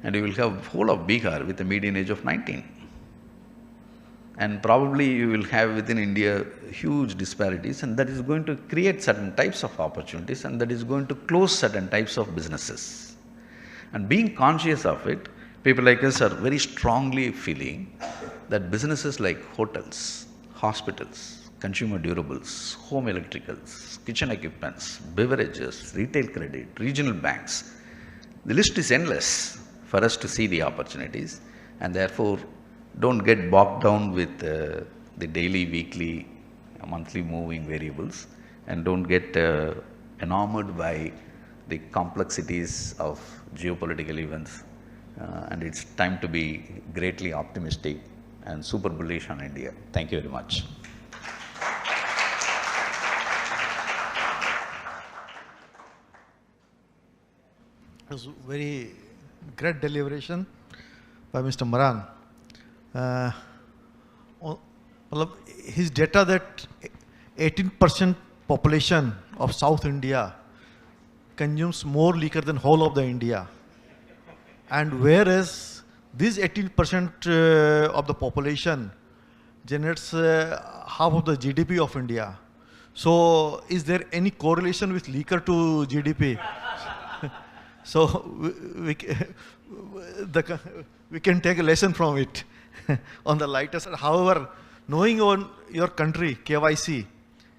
And you will have whole of Bihar with a median age of 19. And probably you will have within India huge disparities, and that is going to create certain types of opportunities, and that is going to close certain types of businesses. And being conscious of it, people like us are very strongly feeling that businesses like hotels, hospitals, consumer durables, home electricals, kitchen equipments, beverages, retail credit, regional banks, the list is endless for us to see the opportunities, and therefore don't get bogged down with the daily, weekly, monthly moving variables, and don't get enamored by the complexities of geopolitical events. And it's time to be greatly optimistic and super bullish on India. Thank you very much. It was very great deliberation by Mr. Maran. His data that 18% population of South India consumes more liquor than whole of the India. And whereas this 18% of the population generates half of the GDP of India. So is there any correlation with liquor to GDP? So we can take a lesson from it on the lighter side. However, knowing your country, KYC,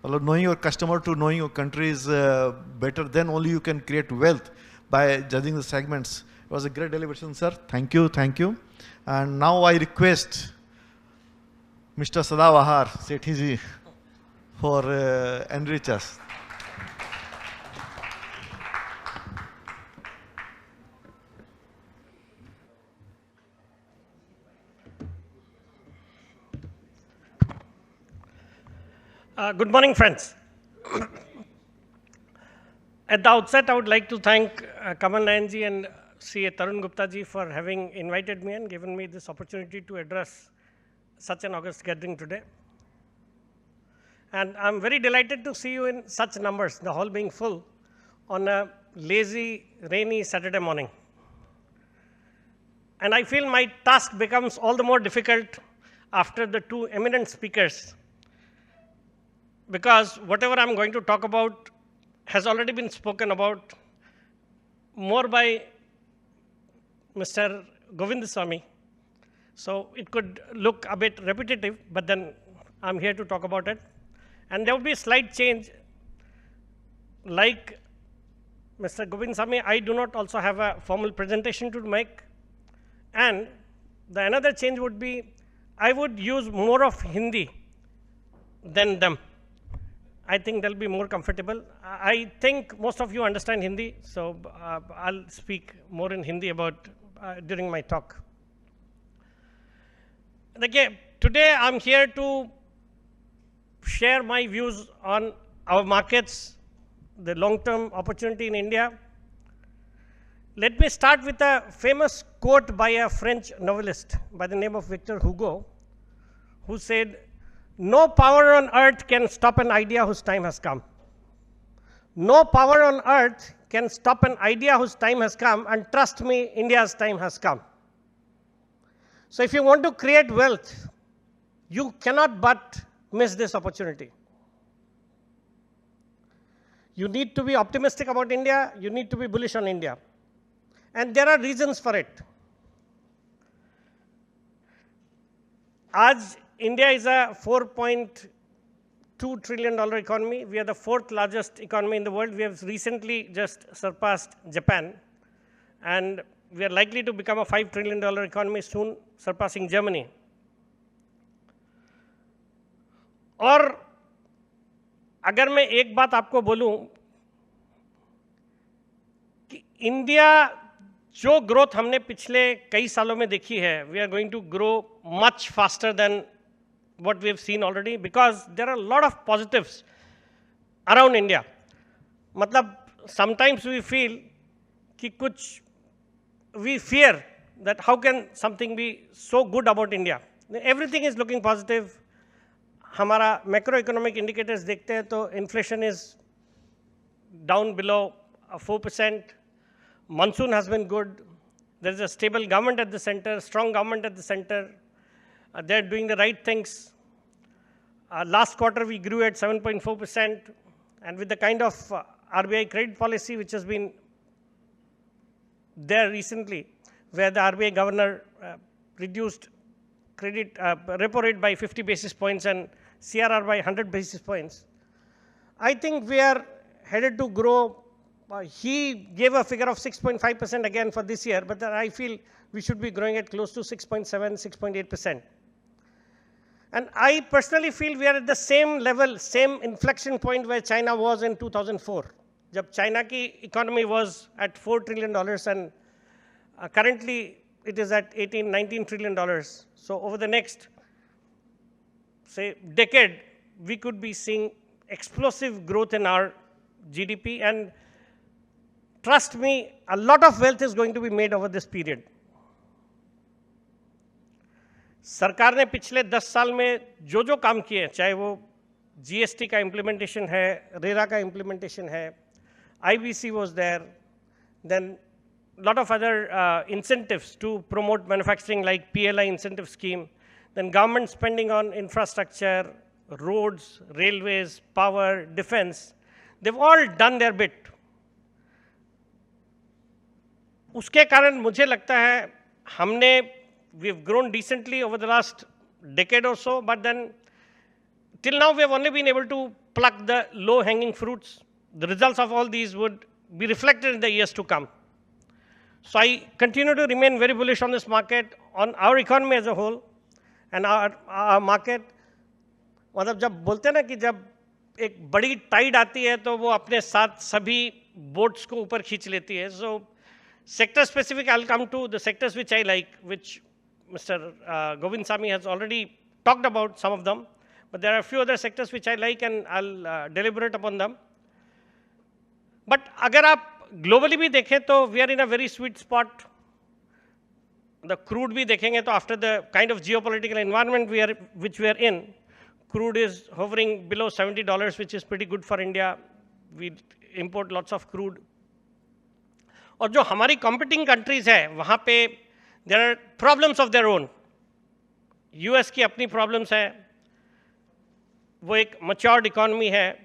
knowing your customer to knowing your country is better, then only you can create wealth by judging the segments. It was a great deliberation, sir. Thank you, thank you. And now I request Mr. Sadavahar Sethiji for enrich us. Good morning, friends. At the outset, I would like to thank Kamal Nayanji and CA Tarun Gupta ji for having invited me and given me this opportunity to address such an august gathering today. And I'm very delighted to see you in such numbers, the hall being full, on a lazy, rainy Saturday morning. And I feel my task becomes all the more difficult after the two eminent speakers, because whatever I'm going to talk about has already been spoken about more by Mr. Govindaswamy. So it could look a bit repetitive, but then I'm here to talk about it. And there will be a slight change. Like Mr. Govindaswamy, I do not also have a formal presentation to make. And the another change would be, I would use more of Hindi than them. I think they'll be more comfortable. I think most of you understand Hindi, so I'll speak more in Hindi about during my talk. Again, today I'm here to share my views on our markets, the long-term opportunity in India. Let me start with a famous quote by a French novelist by the name of Victor Hugo, who said, "No power on earth can stop an idea whose time has come." No power on earth can stop an idea whose time has come, and trust me, India's time has come. So if you want to create wealth, you cannot but miss this opportunity. You need to be optimistic about India, you need to be bullish on India. And there are reasons for it. As India is a $4.2 trillion economy. We are the fourth largest economy in the world. We have recently just surpassed Japan. And we are likely to become a $5 trillion economy soon, surpassing Germany. और अगर मैं एक बात आपको बोलूं कि India जो growth हमने पिछले कई सालों में देखी है, we are going to grow much faster than what we have seen already, because there are a lot of positives around India. मतलब sometimes we feel कि कुछ we fear that how can something be so good about India. Everything is looking positive. हमारा macroeconomic indicators देखते हैं तो inflation is down below 4%. Monsoon has been good. There is a stable government at the center, strong government at the center. They're doing the right things. Last quarter we grew at 7.4%, and with the kind of RBI credit policy which has been there recently, where the RBI governor reduced credit repo rate by 50 basis points and CRR by 100 basis points, I think we are headed to grow. He gave a figure of 6.5% again for this year, but I feel we should be growing at close to 6.7, 6.8%. And I personally feel we are at the same level, same inflection point where China was in 2004. जब China की economy was at $4 trillion and currently it is at $18, $19 trillion. So over the next, say, decade, we could be seeing explosive growth in our GDP, and trust me, a lot of wealth is going to be made over this period. सरकार ने पिछले 10 साल में जो जो काम किए, चाहे वो जीएसटी का इम्प्लीमेंटेशन है, रेरा का इम्प्लीमेंटेशन है, IBC was there, then lot of other incentives to promote manufacturing like PLI incentive scheme, then government spending on infrastructure, roads, railways, power, defense, they've all done their bit. उसके कारण मुझे लगता है हमने we've grown decently over the last decade or so, but then till now we have only been able to pluck the low hanging fruits. The results of all these would be reflected in the years to come. So I continue to remain very bullish on this market, on our economy as a whole, and our market. मतलब जब बोलते हैं ना कि जब एक बड़ी Tide आती है तो वो अपने साथ सभी बोट्स को ऊपर खींच लेती है. So sector specific, I'll come to the sectors which I like, which Mr. Govindsamy has already talked about some of them, but there are a few other sectors which I like and I'll deliberate upon them. But अगर आप globally भी देखें तो we are in a very sweet spot. The crude भी देखेंगे तो after the kind of geopolitical environment which we are in, crude is hovering below $70, which is pretty good for India. We import lots of crude. और जो हमारी competing countries है वहाँ पे there are problems of their own. US की अपनी problems है, वो एक matured economy है,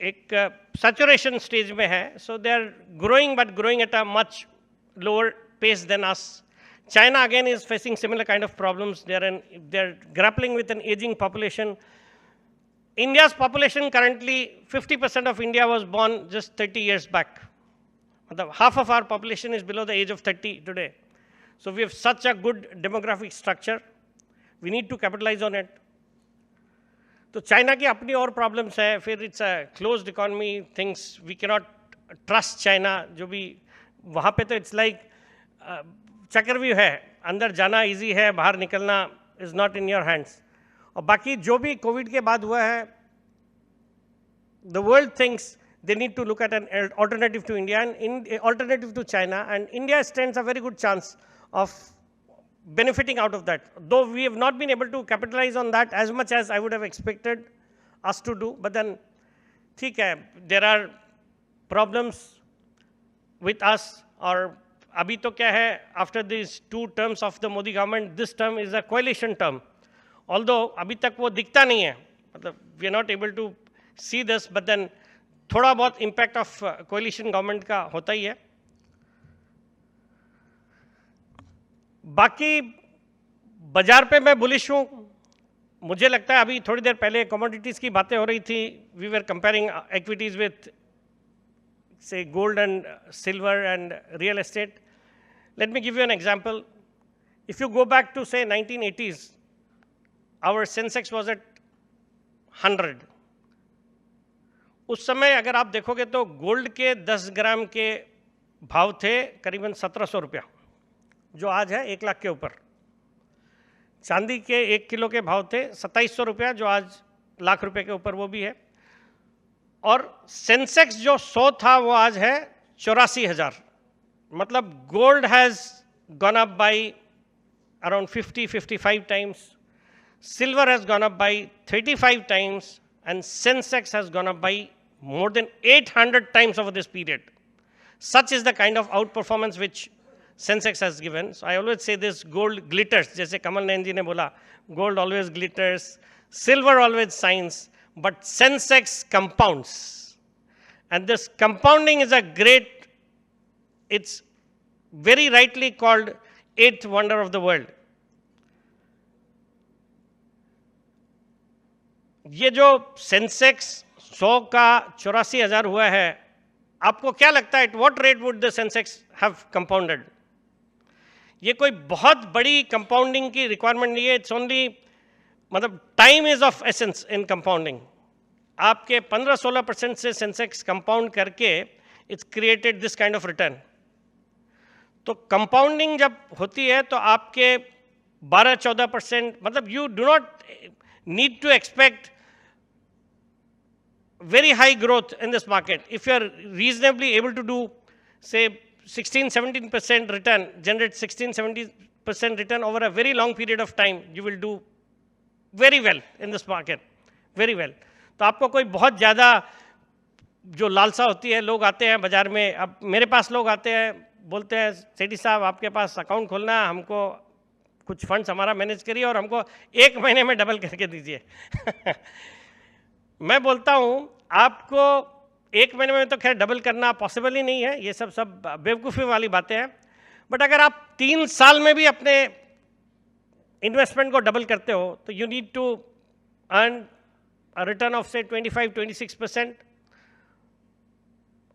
एक saturation stage में है, so they are growing but growing at a much lower pace than us. China again is facing similar kind of problems. They're grappling with an aging population. India's population currently, 50% of India was born just 30 years back. Half of our population is below the age of 30 today. So we have such a good demographic structure. We need to capitalize on it. तो China की अपनी और problems है, फिर it's a closed economy, things we cannot trust China, जो भी वहाँ पे तो इट्स लाइक चक्रव्यूह है, अंदर जाना इजी है, बाहर निकलना is not in your hands. और बाकी जो भी कोविड के बाद हुआ है, the world thinks they need to look at an alternative to India and alternative to China, and India stands a very good chance of benefiting out of that. Though we have not been able to capitalize on that as much as I would have expected us to do, but then ठीक है, there are problems with us. और अभी तो क्या है, after these 2 terms of the Modi government, this term is a coalition term. Although अभी तक वो दिखता नहीं है, मतलब we are not able to see this, but then थोड़ा बहुत impact of coalition government का होता ही है. बाकी बाजार पे मैं बुलिश हूँ. मुझे लगता है अभी थोड़ी देर पहले कमोडिटीज़ की बातें हो रही थी. We were comparing equities with say gold and silver and real estate. Let me give you an example. If you go back to say 1980s, our Sensex was at 100. उस समय अगर आप देखोगे तो गोल्ड के 10 ग्राम के भाव थे करीबन 1700 रुपया, जो आज है 1 लाख के ऊपर. चांदी के 1 किलो के भाव थे 2700 रुपया, जो आज लाख रुपए के ऊपर वो भी है। और सेंसेक्स जो 100 था वो आज है 84,000। मतलब gold has gone up by around 50-55 times, silver has gone up by 35 times, and Sensex has gone up by more than 800 times over this period. Such is the kind of outperformance which Sensex has given. So I always say this, gold glitters. जैसे कमल नैन जी ने बोला, gold always glitters, silver always shines, but Sensex compounds. And this compounding is a great, it's very rightly called eighth wonder of the world. ये जो Sensex 100 का 84,000 हुआ है, आपको क्या लगता है, at what rate would the Sensex have compounded? ये कोई बहुत बड़ी कंपाउंडिंग की रिक्वायरमेंट नहीं है, इट्स ओनली, मतलब time is of essence in compounding. आपके 15-16% से सेंसेक्स कंपाउंड करके it's created this kind of return. तो कंपाउंडिंग जब होती है तो आपके 12-14%, मतलब you do not need to expect very high growth in this market. If you are reasonably able to do, say, 16-17% return, generate 16-17% return over a very long period of time, you will do very well in this market, very well. तो आपको कोई बहुत ज़्यादा जो लालसा होती है, लोग आते हैं बाज़ार में, अब मेरे पास लोग आते हैं, बोलते हैं सेठी साहब आपके पास अकाउंट खोलना है, हमको कुछ फंड्स हमारा मैनेज करिए और हमको 1 महीने में डबल करके दीजिए। मैं बोलता हूँ आपको 1 महीने में तो खैर डबल करना पॉसिबल ही नहीं है, ये सब बेवकूफ़ी वाली बातें हैं। बट अगर आप 3 साल में भी अपने इन्वेस्टमेंट को डबल करते हो तो you need to earn a return of say 25-26%।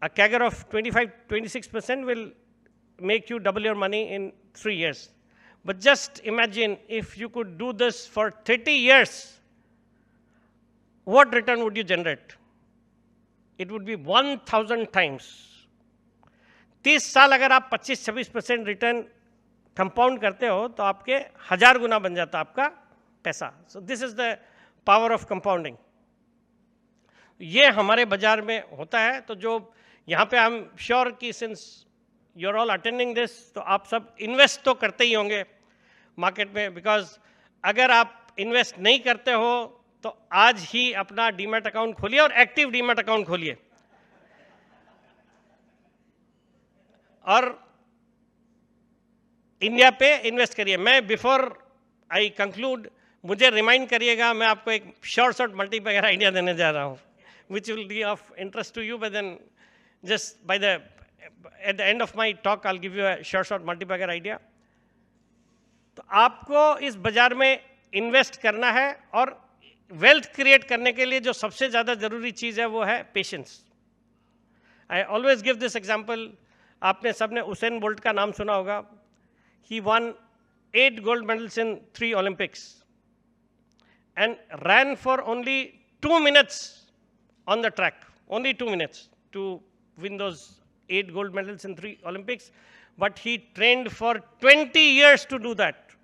A CAGR of 25-26% will make you double your money in 3 years. But just imagine if you could do this for 30 years, what return would you generate? It would be 1,000 times. 30 साल अगर आप 25-26% return compound करते हो तो आपके 1000 गुना बन जाता आपका पैसा। So this is the power of compounding. ये हमारे बाजार में होता है। तो जो यहाँ पे आई एम श्योर कि since you are all attending this, तो आप सब इन्वेस्ट तो करते ही होंगे मार्केट में, बिकॉज अगर आप इन्वेस्ट नहीं करते हो तो आज ही अपना डीमैट अकाउंट खोलिए और एक्टिव डीमैट अकाउंट खोलिए और इंडिया पे इन्वेस्ट करिए। मैं बिफोर आई कंक्लूड, मुझे रिमाइंड करिएगा, मैं आपको एक शॉर्ट मल्टीपैगर आइडिया देने जा रहा हूँ which will be of interest to you, but then just by the at the end of my talk I'll give you a short multi-bagger idea. तो आपको इस बाजार में इन्वेस्ट करना है और वेल्थ क्रिएट करने के लिए जो सबसे ज़्यादा ज़रूरी चीज़ है वो है patience. I always give this example, आपने सबने उसेन बोल्ट का नाम सुना होगा। ही one 8 gold medals in 3 Olympics and ran for only 2 minutes on the track, only 2 minutes to win those 8 gold medals in 3 Olympics, but he trained for 20 years to do that.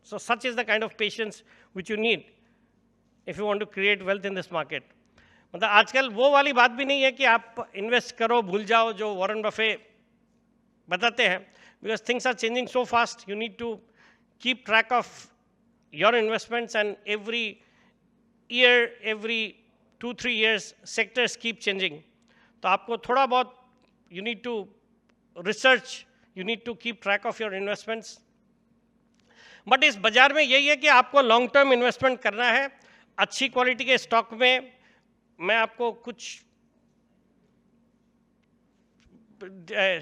So such is the kind of patience which you need if you want to create wealth in this market. मतलब आजकल वो वाली बात भी नहीं है कि आप इन्वेस्ट करो भूल जाओ जो वॉरेन बफे बताते हैं, because things are changing so fast. You need to keep track of your investments, and every year, every 2-3 years, sectors keep changing. तो आपको थोड़ा बहुत you need to research, you need to keep track of your investments. But इस बाजार में यही है कि आपको लॉन्ग टर्म इन्वेस्टमेंट करना है अच्छी क्वालिटी के स्टॉक में। मैं आपको कुछ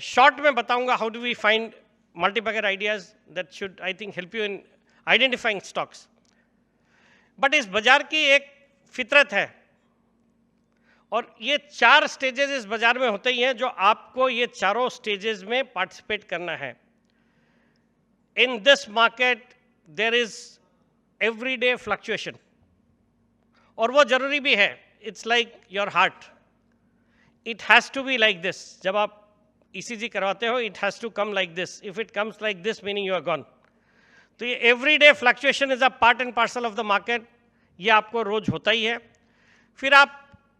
शॉर्ट में बताऊंगा how do we find multibagger ideas that should I think help you in identifying stocks. But इस बाजार की एक फितरत है और ये 4 स्टेजेस इस बाजार में होते ही हैं जो आपको ये चारों स्टेजेस में पार्टिसिपेट करना है। In this market there is everyday fluctuation और वो जरूरी भी है। It's like your heart, it has to be like this. जब आप ECG करवाते हो, it has to come like this. If it comes like this meaning you are gone. तो ये everyday fluctuation is a part and parcel of the market, ये आपको रोज होता ही है। फिर आप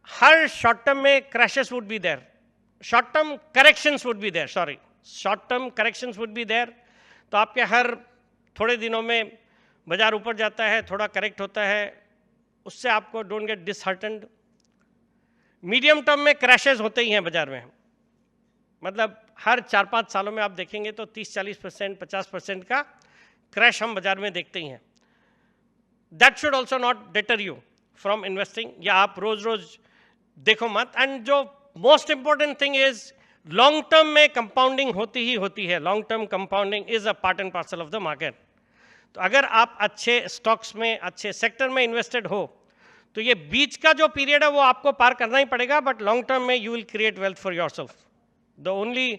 हर शॉर्ट टर्म में crashes would be there, short term corrections would be there, sorry short term corrections would be there. तो आपके हर थोड़े दिनों में बाजार ऊपर जाता है, थोड़ा करेक्ट होता है, उससे आपको don't get disheartened. Medium term में क्रैशेस होते ही हैं बाजार में, मतलब हर 4-5 सालों में आप देखेंगे तो 30-40%, 50% का क्रैश हम बाजार में देखते ही हैं। That should also not deter you from investing, या आप रोज रोज देखो मत। एंड जो most important thing is long term में कंपाउंडिंग होती ही होती है, long term compounding is a part and parcel of the market. तो अगर आप अच्छे स्टॉक्स में, अच्छे सेक्टर में इन्वेस्टेड हो तो ये बीच का जो पीरियड है वो आपको पार करना ही पड़ेगा, बट लॉन्ग टर्म में you will create wealth for yourself. The only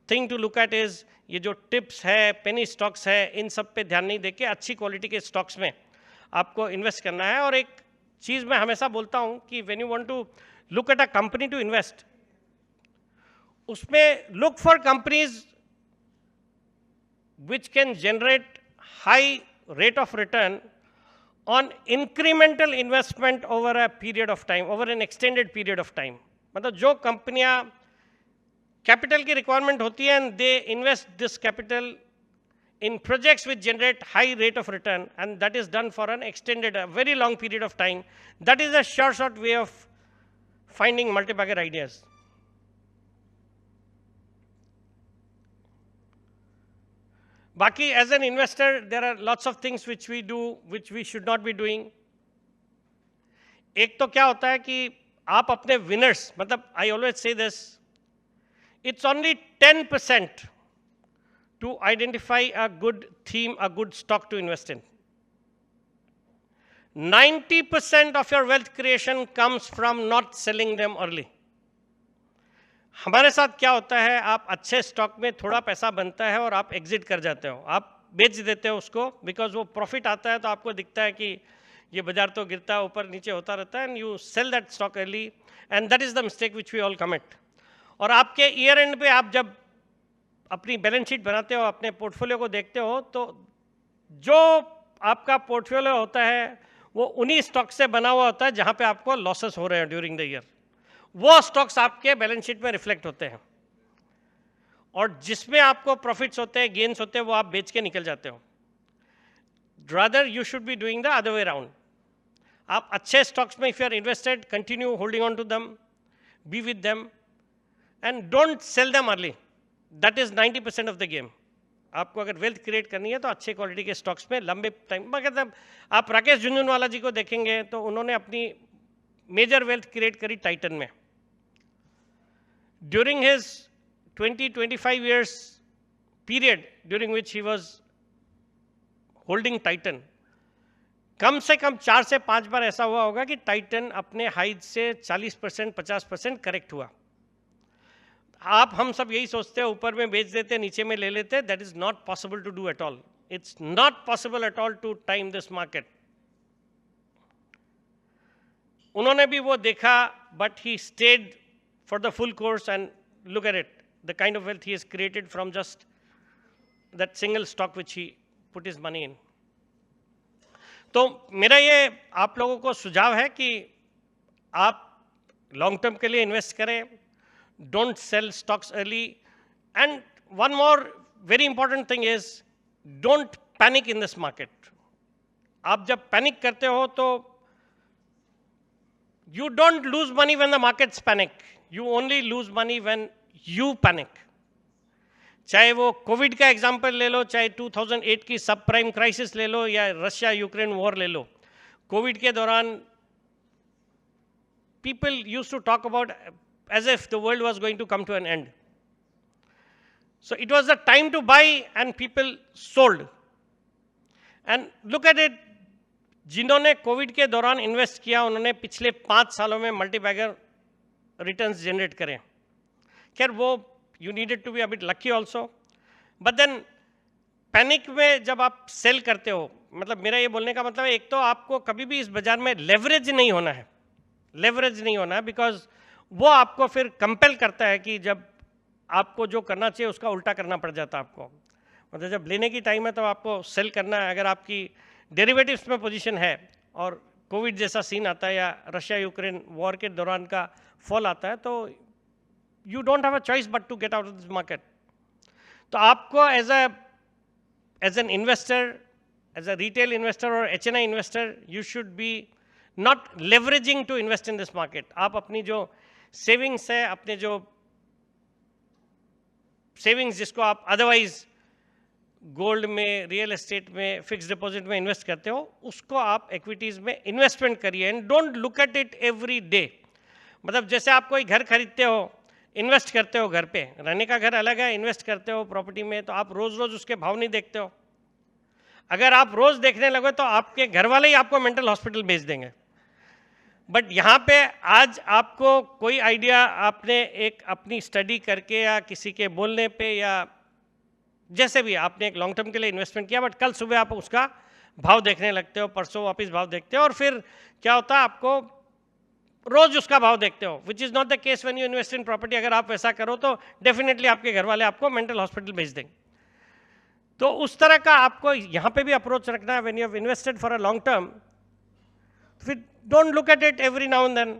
thing to look at is ये जो टिप्स है, पेनी स्टॉक्स है, इन सब पे ध्यान नहीं देके अच्छी क्वालिटी के स्टॉक्स में आपको इन्वेस्ट करना है। और एक चीज़ मैं हमेशा बोलता हूँ कि when you want to look at a company to invest, उसमें look for companies which can generate high rate of return on incremental investment over a period of time, over an extended period of time. मतलब जो कंपनियां capital की requirement होती है and they invest this capital in projects which generate high rate of return, and that is done for an extended, a very long period of time. That is a short way of finding multi-bagger ideas. Baki, as an investor, there are lots of things which we do, which we should not be doing. एक तो क्या होता है कि आप अपने winners, मतलब I always say this, it's only 10% to identify a good theme, a good stock to invest in. 90% of your wealth creation comes from not selling them early. हमारे साथ क्या होता है, आप अच्छे स्टॉक में थोड़ा पैसा बनता है और आप एग्जिट कर जाते हो, आप बेच देते हो उसको, बिकॉज वो प्रॉफिट आता है तो आपको दिखता है कि ये बाजार तो गिरता है, ऊपर नीचे होता रहता है, and you sell that stock early, and that is the mistake which we all commit. और आपके ईयर एंड पे आप जब अपनी बैलेंस शीट बनाते हो, अपने पोर्टफोलियो को देखते हो, तो जो आपका पोर्टफोलियो होता है वो उन्हीं स्टॉक से बना हुआ होता है जहां पे आपको लॉसेस हो रहे हैं ड्यूरिंग द ईयर, वो स्टॉक्स आपके बैलेंस शीट में रिफ्लेक्ट होते हैं, और जिसमें आपको प्रॉफिट्स होते हैं, गेन्स होते हैं, वो आप बेच के निकल जाते हो। Rather you should be doing the other way round. आप अच्छे स्टॉक्स में if you are invested, continue holding on to them, be with them, and don't sell them early. That is 90% of the game. आपको अगर wealth create करनी है तो अच्छे quality के स्टॉक्स में लंबे टाइम, मतलब आप राकेश झुंझुनवाला जी को देखेंगे तो उन्होंने अपनी मेजर वेल्थ क्रिएट करी टाइटन में। During his 20-25 years period during which he was holding Titan, कम से कम 4 से 5 बार ऐसा हुआ होगा कि टाइटन अपने हाइट से 40%, 50% करेक्ट हुआ। आप हम सब यही सोचते हैं ऊपर में बेच देते, नीचे में ले लेते, that is not possible to do at all. It's not possible at all to time this market. उन्होंने भी वो देखा, but he stayed for the full course, and look at it, the kind of wealth he has created from just that single stock which he put his money in. तो मेरा ये आप लोगों को सुझाव है कि आप लॉन्ग टर्म के लिए इन्वेस्ट करें, don't sell stocks early, and one more very important thing is don't panic in this market. आप जब पैनिक करते हो तो you don't lose money when the markets panic, you only lose money when you panic. चाहे वो Covid का example ले लो, चाहे 2008 की सब प्राइम क्राइसिस ले लो, या रशिया यूक्रेन वॉर ले लो। कोविड के दौरान people used to talk about as if the world was going to come to an end. So it was the time to buy and people sold. And look at it, जिन्होंने Covid के दौरान invest किया उन्होंने पिछले 5 सालों में multibagger returns generate करें। खैर वो you needed to be a bit lucky also, but then panic में जब आप सेल करते हो, मतलब मेरा ये बोलने का मतलब है, एक तो आपको कभी भी इस बाजार में लेवरेज नहीं होना है, लेवरेज नहीं होना है, बिकॉज वो आपको फिर कंपेल करता है कि जब आपको जो करना चाहिए उसका उल्टा करना पड़ जाता है आपको। मतलब जब लेने की टाइम है तो आपको सेल करना है। अगर आपकी डेरिवेटिव्स में पोजीशन है और कोविड जैसा सीन आता है या रशिया यूक्रेन वॉर के दौरान का फॉल आता है, तो you don't have a choice but to get out of this market. तो आपको as an investor, as a retail investor और HNI investor, you should be not leveraging to invest in this market. आप अपनी जो savings है, अपने जो savings जिसको आप अदरवाइज गोल्ड में, रियल एस्टेट में, फिक्स डिपॉजिट में इन्वेस्ट करते हो, उसको आप इक्विटीज़ में इन्वेस्टमेंट करिए and don't look at it every day. मतलब जैसे आप कोई घर खरीदते हो, इन्वेस्ट करते हो, घर पे रहने का घर अलग है, इन्वेस्ट करते हो प्रॉपर्टी में, तो आप रोज़ रोज़ उसके भाव नहीं देखते हो। अगर आप रोज़ देखने लगे तो आपके घर वाले ही आपको मेंटल हॉस्पिटल भेज देंगे। बट यहाँ पे आज आपको कोई आइडिया आपने एक अपनी स्टडी करके या किसी के बोलने पे या जैसे भी आपने एक लॉन्ग टर्म के लिए इन्वेस्टमेंट किया, बट कल सुबह आप उसका भाव देखने लगते हो, परसों वापस भाव देखते हो, और फिर क्या होता है, आपको रोज उसका भाव देखते हो, which is not the case when you invest in property. अगर आप वैसा करो तो डेफिनेटली आपके घर वाले आपको मेंटल हॉस्पिटल भेज देंगे। तो उस तरह का आपको यहाँ पे भी अप्रोच रखना है when you have invested for a long term. फिर don't look at it every now and then,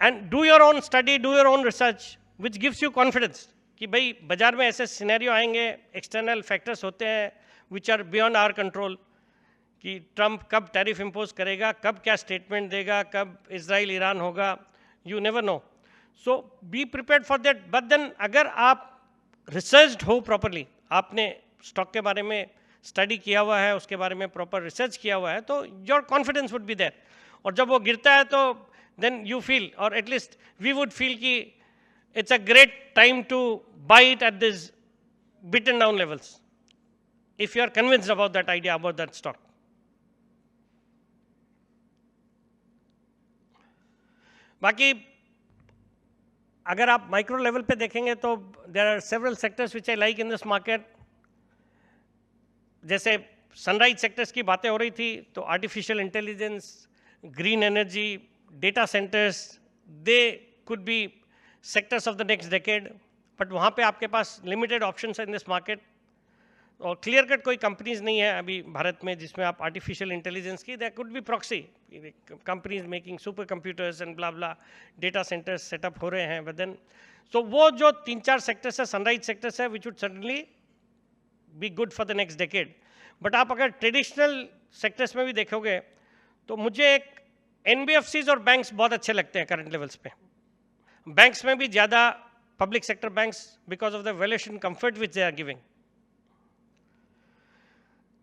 and do your own study, do your own research which gives you confidence कि भाई बाजार में ऐसे सिनेरियो आएंगे, external factors होते हैं which are beyond our control, कि ट्रंप कब टैरिफ इम्पोज करेगा, कब क्या स्टेटमेंट देगा, कब इजराइल ईरान होगा, you never know. So be prepared for that. But then अगर आप रिसर्च्ड हो प्रॉपरली, आपने स्टॉक के बारे में स्टडी किया हुआ है, उसके बारे में प्रॉपर रिसर्च किया हुआ है, तो your confidence would be there. और जब वो गिरता है तो देन यू फील, और एटलीस्ट वी वुड फील कि it's a great time to buy it at these beaten down levels if you are convinced about that idea, about that stock. बाकी अगर आप माइक्रो लेवल पे देखेंगे तो there are several sectors which I like in this market. जैसे sunrise sectors की बातें हो रही थी, तो artificial intelligence, green energy, data centres, they could be sectors of the next decade. But वहाँ पे आपके पास लिमिटेड ऑप्शंस है इन दिस मार्केट, और क्लियर कट कोई कंपनीज नहीं है अभी भारत में जिसमें आप आर्टिफिशियल इंटेलिजेंस की, there could be proxy companies making super computers and blah blah, data centres setup हो रहे हैं। बट देन सो वो जो 3-4 सेक्टर्स है, सनराइज सेक्टर्स है, which would suddenly be good for the next decade. But आप अगर ट्रेडिशनल सेक्टर्स में भी देखोगे तो मुझे एक NBFCs और बैंक्स बहुत अच्छे लगते हैं करंट लेवल्स पे। बैंक्स में भी ज़्यादा public sector banks, because of the valuation comfort which they are giving.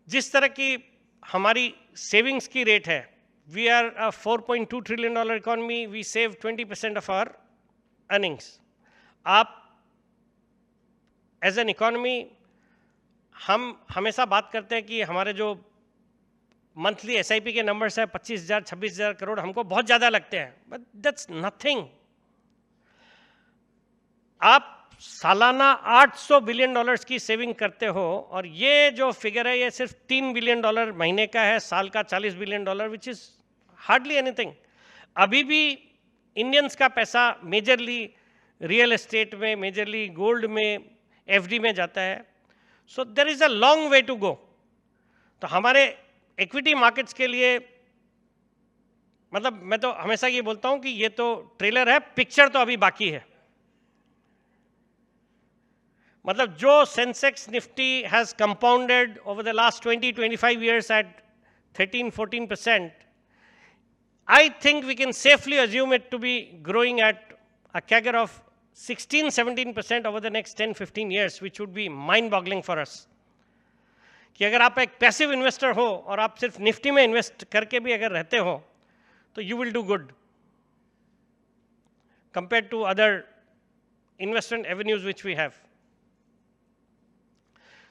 जिस तरह की हमारी सेविंग्स की रेट है, we are a $4.2 trillion economy, we save 20% of our earnings. आप एज एन इकोनॉमी, हम हमेशा बात करते हैं कि हमारे जो मंथली SIP के नंबर्स हैं 25,000-26,000 करोड़ हमको बहुत ज़्यादा लगते हैं, बट दैट्स नथिंग। आप सालाना $800 बिलियन की सेविंग करते हो, और ये जो फिगर है ये सिर्फ $3 बिलियन महीने का है, साल का $40 billion, which is hardly anything. अभी भी इंडियंस का पैसा मेजरली रियल एस्टेट में, मेजरली गोल्ड में, FD में जाता है। So there is a long way to go. तो हमारे इक्विटी मार्केट्स के लिए, मतलब मैं तो हमेशा ये बोलता हूँ कि ये तो ट्रेलर है, पिक्चर तो अभी बाकी है। मतलब जो Sensex Nifty has compounded over the last 20-25 years at 13-14%, I think we can safely assume it to be growing at a CAGR of 16-17% over the next 10-15 years, which would be mind-boggling for us. कि अगर आप एक passive investor हो और आप सिर्फ Nifty में invest करके भी अगर रहते हो, तो you will do good compare to other investment avenues which we have.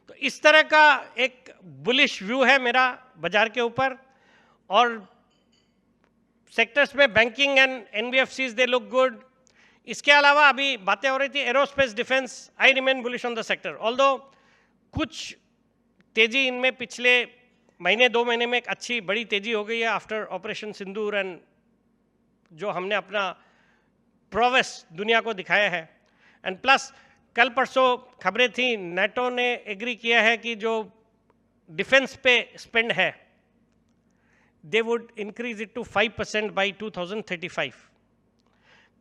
तो इस तरह का एक बुलिश व्यू है मेरा बाजार के ऊपर। और सेक्टर्स में banking and NBFCs they look good. इसके अलावा अभी बातें हो रही थी aerospace defence, I remain bullish on the sector, although कुछ तेजी इनमें पिछले महीने 2 महीने में एक अच्छी बड़ी तेजी हो गई है आफ्टर ऑपरेशन सिंदूर, एंड जो हमने अपना प्रोवेस दुनिया को दिखाया है। एंड प्लस कल परसों खबरें थी, नेटो ने एग्री किया है कि जो डिफेंस पे स्पेंड है they would increase it to 5% by 2035।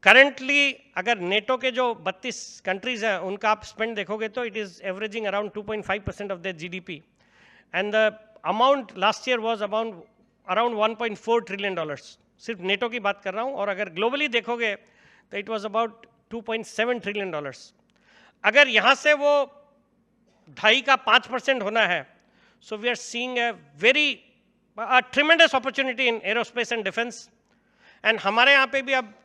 Currently अगर नेटो के जो 32 कंट्रीज हैं उनका आप स्पेंड देखोगे तो it is averaging around 2.5% of their GDP, and the amount last year was around 1.4 trillion dollars. सिर्फ नेटो की बात कर रहा हूँ, और अगर ग्लोबली देखोगे तो it was about 2.7 trillion dollars. अगर यहाँ से वो 2.5 का 5% होना है, so we are seeing a very tremendous opportunity in aerospace and defence. And हमारे यहाँ पे भी अब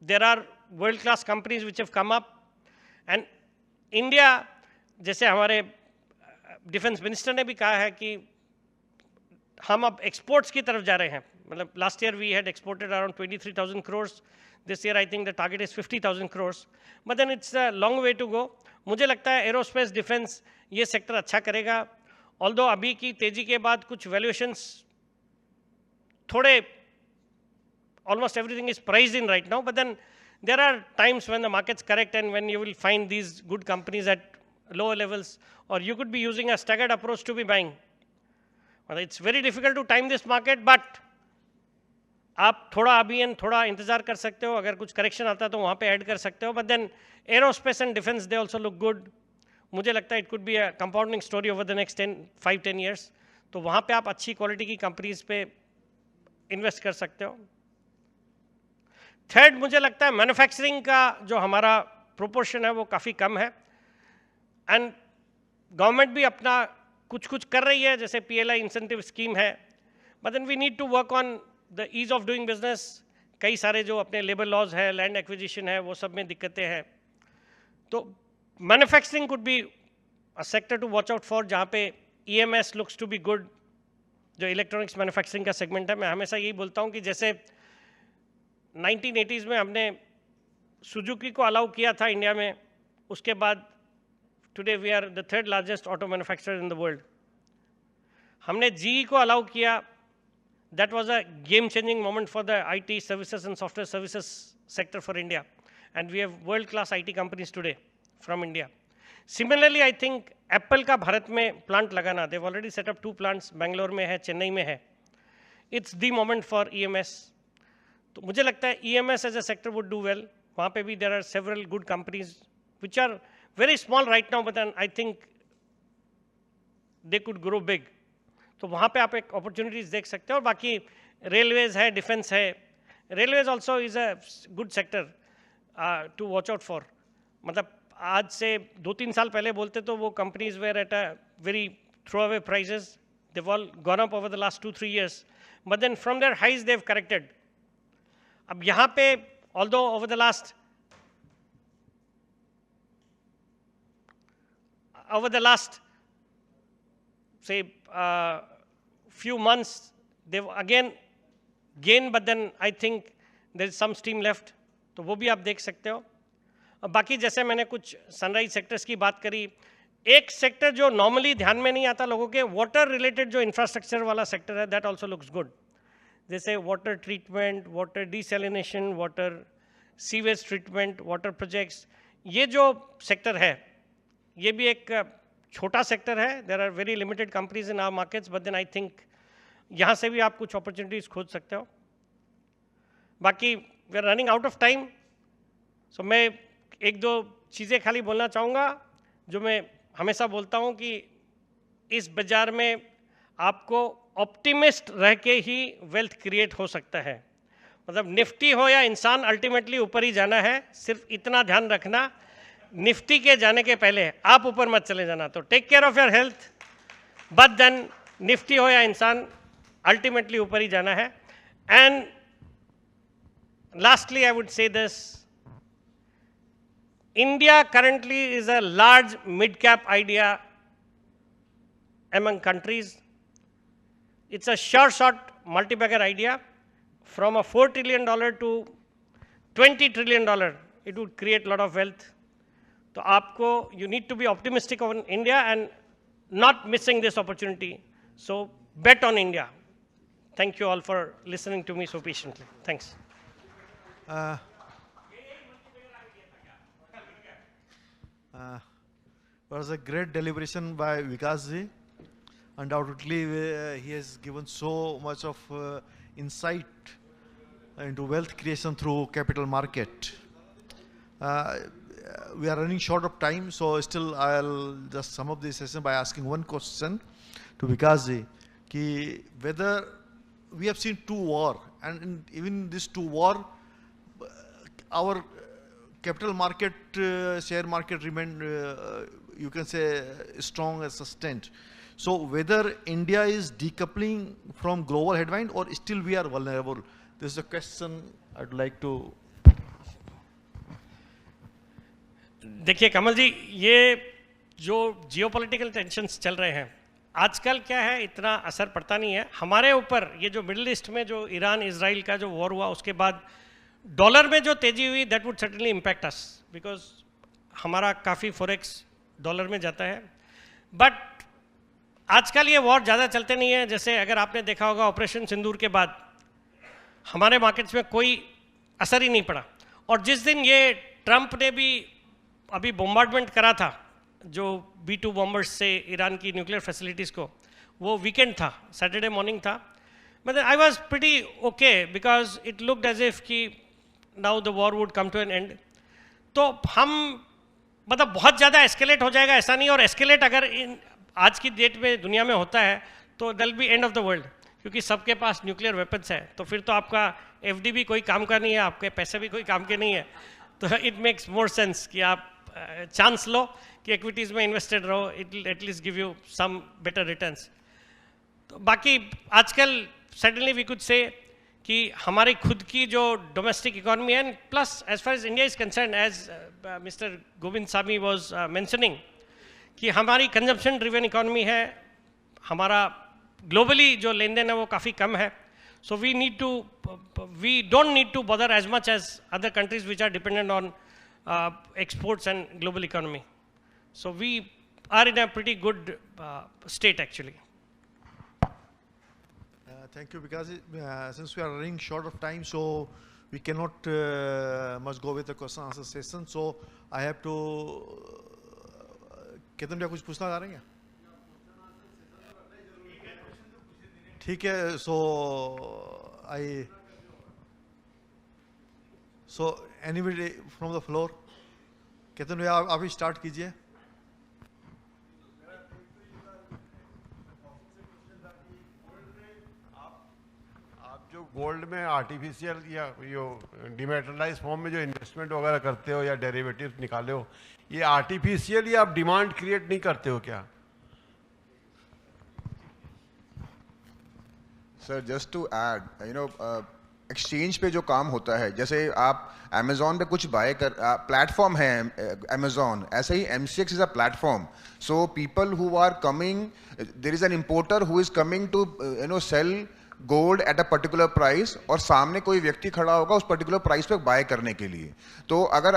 there are world class companies which have come up, and India, जैसे हमारे डिफेंस मिनिस्टर ने भी कहा है कि हम अब एक्सपोर्ट्स की तरफ जा रहे हैं। मतलब last year we had exported around 23,000 crores, this year I think the target is 50,000 crores, but then it's a long way to go. मुझे लगता है एरोस्पेस डिफेंस ये सेक्टर अच्छा करेगा, ऑल्दो अभी की तेजी के बाद कुछ वैल्यूएशंस थोड़े, almost everything is priced in right now, but then there are times when the markets correct and when you will find these good companies at lower levels, or you could be using a staggered approach to be buying. Well, it's very difficult to time this market, but आप थोड़ा अभी and थोड़ा इंतजार कर सकते हो, अगर कुछ करेक्शन आता है तो वहाँ पे ऐड कर सकते हो, but then aerospace and defence they also look good. मुझे लगता है it could be a compounding story over the next 5-10 years, तो वहाँ पे आप अच्छी क्वालिटी की कंपनीज पे इन्वेस्ट कर सकते हो। थर्ड, मुझे लगता है मैन्युफैक्चरिंग का जो हमारा प्रोपोर्शन है वो काफ़ी कम है, एंड गवर्नमेंट भी अपना कुछ कुछ कर रही है, जैसे पीएलआई इंसेंटिव स्कीम है, but then we need to work on the ease of doing business. कई सारे जो अपने लेबर लॉज है, लैंड एक्विजिशन है, वो सब में दिक्कतें हैं। तो manufacturing could be a sector to watch out for, जहाँ पे EMS looks to be good. जो इलेक्ट्रॉनिक्स मैन्युफैक्चरिंग का सेगमेंट है, मैं हमेशा यही बोलता हूँ कि जैसे 1980s में हमने सुजुकी को अलाउ किया था इंडिया में, उसके बाद today we are the 3rd largest auto manufacturer in the world. हमने जीई को अलाउ किया, that was a game changing moment for the IT services and software services sector for India, and we have world class IT companies today from India. Similarly I think Apple का भारत में plant लगाना, they've already set up 2 plants, Bangalore में है, चेन्नई में है। It's the moment for EMS. तो मुझे लगता है EMS as a sector would do well. वहाँ पे भी there are several good companies which are very small right now, but I think they could grow big. तो वहाँ पे आप एक अपॉर्चुनिटीज देख सकते हो। और बाकी रेलवेज है, डिफेंस है, railways also is a good sector to watch out for. मतलब आज से 2-3 साल पहले बोलते तो वो companies were at a very throwaway prices, they've all gone up over the last 2-3 years, but then from there highs they've corrected. अब यहाँ पे although over the last say few months they've again gained, but then I think there is some steam left, तो वो भी आप देख सकते हो। अब बाकी जैसे मैंने कुछ सनराइज सेक्टर्स की बात करी, एक सेक्टर जो नॉर्मली ध्यान में नहीं आता लोगों के, वाटर रिलेटेड जो इंफ्रास्ट्रक्चर वाला सेक्टर है, दैट ऑल्सो लुक्स गुड। जैसे water treatment, water desalination, water sewage treatment, water projects, ये जो सेक्टर है ये भी एक छोटा सेक्टर है। There are very limited companies in our markets, but then I think यहाँ से भी आप कुछ अपॉर्चुनिटीज खोज सकते हो। बाकी we are running out of time, so मैं 1-2 चीज़ें खाली बोलना चाहूँगा जो मैं हमेशा बोलता हूँ कि इस बाज़ार में आपको ऑप्टिमिस्ट रह के ही वेल्थ क्रिएट हो सकता है। मतलब निफ्टी हो या इंसान, अल्टीमेटली ऊपर ही जाना है। सिर्फ इतना ध्यान रखना, निफ्टी के जाने के पहले आप ऊपर मत चले जाना। तो take care of your health, but then Nifty हो या इंसान, अल्टीमेटली ऊपर ही जाना है। And lastly I would say this, India currently is a large mid-cap idea among countries. It's a short multi-bagger idea. From a $4 trillion to $20 trillion, it would create a lot of wealth. So aapko, you need to be optimistic on India and not missing this opportunity. So bet on India. Thank you all for listening to me so patiently. Thanks. It was a great deliberation by Vikas ji. Undoubtedly, he has given so much of insight into wealth creation through capital market. We are running short of time, so still I'll just sum up this session by asking one question to Vikas ji, ki whether we have seen two wars, and even this two war, our capital market, share market remained, you can say, strong and sustained. So whether India is decoupling from global headwind or still we are vulnerable, this is a question I'd like to. देखिए कमल जी, ये जो geopolitical tensions चल रहे हैं आजकल, क्या है, इतना असर पड़ता नहीं है हमारे ऊपर। ये जो मिडिल ईस्ट में जो ईरान इजराइल का जो वॉर हुआ, उसके बाद डॉलर में जो तेजी हुई, that would certainly impact us, because हमारा काफ़ी फॉरेक्स डॉलर में जाता है। बट आजकल ये वॉर ज़्यादा चलते नहीं है। जैसे अगर आपने देखा होगा ऑपरेशन सिंदूर के बाद हमारे मार्केट्स में कोई असर ही नहीं पड़ा। और जिस दिन ये ट्रंप ने भी अभी बॉम्बार्डमेंट करा था जो B-2 बॉम्बर्स से ईरान की न्यूक्लियर फैसिलिटीज़ को, वो वीकेंड था, सैटरडे मॉर्निंग था। मतलब I was pretty okay because it looked as if कि now the war would come to an end. तो हम मतलब बहुत ज़्यादा एस्केलेट हो जाएगा ऐसा नहीं, और एस्केलेट अगर आज की डेट में दुनिया में होता है तो they'll be end of the world, क्योंकि सबके पास न्यूक्लियर वेपन्स है। तो फिर तो आपका FD भी कोई काम का नहीं है, आपके पैसे भी कोई काम के नहीं है। तो इट मेक्स मोर सेंस कि आप चांस लो कि इक्विटीज़ में इन्वेस्टेड रहो, it will at least give you some better returns. तो बाकी आजकल सडनली वी कुड से कि हमारी खुद की जो डोमेस्टिक इकोनॉमी है, plus as far as India is concerned, as Mister Govind Sami was mentioning, कि हमारी कंजम्पशन ड्रिवन इकोनॉमी है, हमारा ग्लोबली जो लेन देन है वो काफ़ी कम है। So we don't need to bother as much as other countries which are dependent on exports and global economy. So we are in a pretty good state actually. Thank you, because since we are running short of time, so we cannot much go with the question answer session. So I have to. Ketan भैया कुछ पूछना चाह रहे हैं? ठीक है, so anybody from the floor? Ketan भैया आप ही स्टार्ट कीजिए। आप जो गोल्ड में आर्टिफिशियल या यो डिमेटलाइज फॉर्म में जो इन्वेस्टमेंट वगैरह करते हो या डेरिवेटिव्स निकाले हो, ये आर्टिफिशियली आप डिमांड क्रिएट नहीं करते हो क्या? Sir just to add, exchange पे जो काम होता है, जैसे आप अमेजोन पे कुछ बाय कर, प्लेटफॉर्म है अमेजोन, ऐसे ही MCX is a platform. So people who are coming, there is an importer who is coming to sell gold at a particular price, और सामने कोई व्यक्ति खड़ा होगा उस पर्टिकुलर प्राइस पे बाय करने के लिए। तो अगर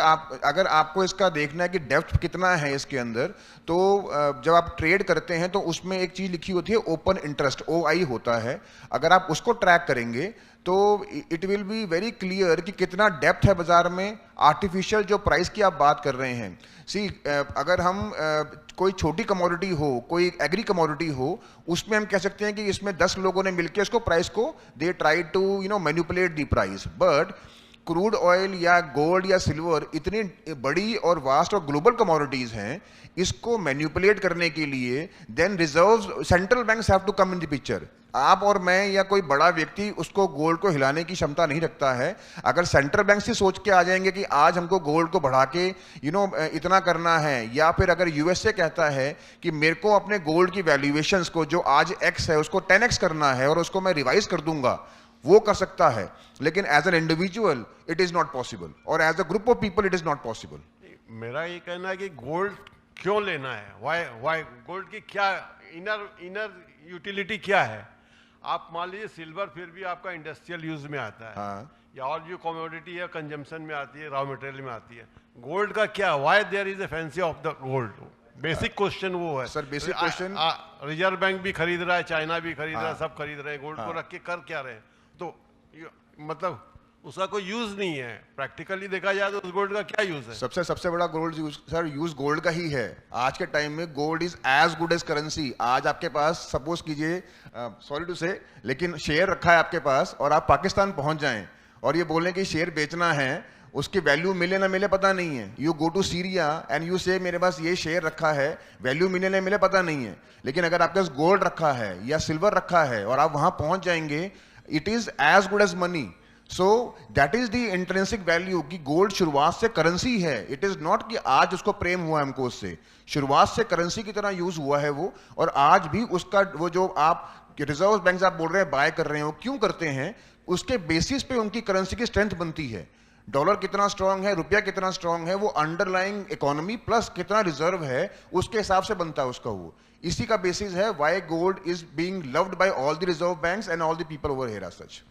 आपको इसका देखना है कि डेप्थ कितना है इसके अंदर, तो जब आप ट्रेड करते हैं तो उसमें एक चीज लिखी होती है ओपन इंटरेस्ट, OI होता है। अगर आप उसको ट्रैक करेंगे तो it will be very clear कि कितना डेप्थ है बाजार में। आर्टिफिशियल जो प्राइस की आप बात कर रहे हैं, अगर हम कोई छोटी कमोडिटी हो, कोई एग्री कमोडिटी हो, उसमें हम कह सकते हैं कि इसमें 10 लोगों ने मिलकर इसको प्राइस को they try to manipulate the price. But crude oil या गोल्ड या सिल्वर इतनी बड़ी और वास्ट और ग्लोबल कमोडिटीज हैं, इसको मैनिपुलेट करने के लिए then reserves, central banks have to come in the picture. आप और मैं या कोई बड़ा व्यक्ति उसको गोल्ड को हिलाने की क्षमता नहीं रखता है। अगर सेंट्रल बैंक से सोच के आ जाएंगे कि आज हमको गोल्ड को बढ़ा के इतना करना है, या फिर अगर USA कहता है कि मेरे को अपने गोल्ड की वैल्यूएशंस को जो आज X है उसको 10X करना है और उसको मैं रिवाइज कर दूंगा, वो कर सकता है। लेकिन as an individual it is not possible, और as a group of people it is not possible. मेरा ये कहना है कि गोल्ड क्यों लेना है, वाई गोल्ड की क्या इनर यूटिलिटी क्या है? आप मान लीजिए सिल्वर फिर भी आपका इंडस्ट्रियल यूज में आता है, हाँ। या और जो कमोडिटी है कंजम्पशन में आती है, रॉ मटेरियल में आती है। गोल्ड का क्या, why there is a fancy of the gold? Basic question वो है sir. Basic question, reserve bank भी खरीद रहा है, चाइना भी खरीद रहा है, हाँ। सब खरीद रहे हैं, गोल्ड को रख के कर क्या रहे हैं? तो मतलब उसका कोई यूज नहीं है। प्रैक्टिकली देखा जाए तो उस गोल्ड का क्या यूज है? सबसे बड़ा gold use sir use gold का ही है। आज के टाइम में gold is as good as currency. आज आपके पास सपोज कीजिए, सॉरी टू से, लेकिन शेयर रखा है आपके पास और आप पाकिस्तान पहुंच जाएं और ये बोलें कि शेयर बेचना है, उसकी वैल्यू मिले ना मिले पता नहीं है। You go to Syria and you say मेरे पास ये शेयर रखा है, वैल्यू मिले ना मिले पता नहीं है। लेकिन अगर आपके पास गोल्ड रखा है या सिल्वर रखा है और आप वहां पहुंच जाएंगे, it is as good as money. So that is the intrinsic value कि गोल्ड शुरुआत से करेंसी है। इट इज नॉट कि आज उसको प्रेम हुआ हमको उससे, शुरुआत से करेंसी की तरह यूज हुआ है वो। और आज भी उसका वो जो आप रिजर्व बैंक से आप बोल रहे हैं बाय कर रहे हैं, वो क्यों करते हैं? उसके बेसिस पे उनकी करेंसी की स्ट्रेंथ बनती है। डॉलर कितना स्ट्रांग है, रुपया कितना स्ट्रांग है, वो अंडरलाइंग इकोनॉमी प्लस कितना रिजर्व है उसके हिसाब से बनता है उसका। वो इसी का बेसिस है why gold is being loved by all the reserve banks and all the people over here as such.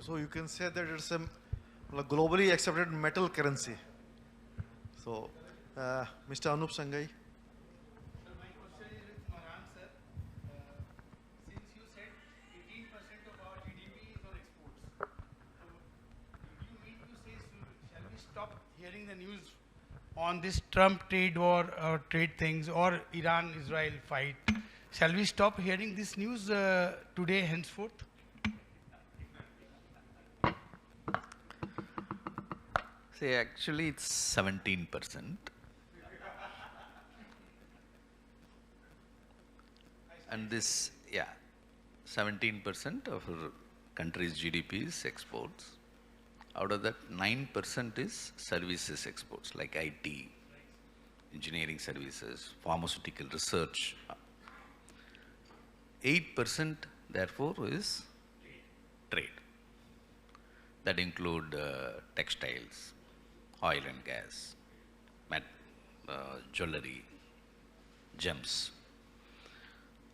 So you can say that it's a globally accepted metal currency. So, Mr. Anup Sangai. Sir, my question is with Maran sir. Since you said 18% of our GDP is on exports, so did you mean to say, shall we stop hearing the news on this Trump trade war or trade things or Iran-Israel fight? Shall we stop hearing this news today henceforth? See, actually it's 17%. And this, yeah, 17% of our country's GDP is exports. Out of that, 9% is services exports, like IT, engineering services, pharmaceutical research. 8%, therefore, is trade. That include textiles, oil and gas, jewelry, gems.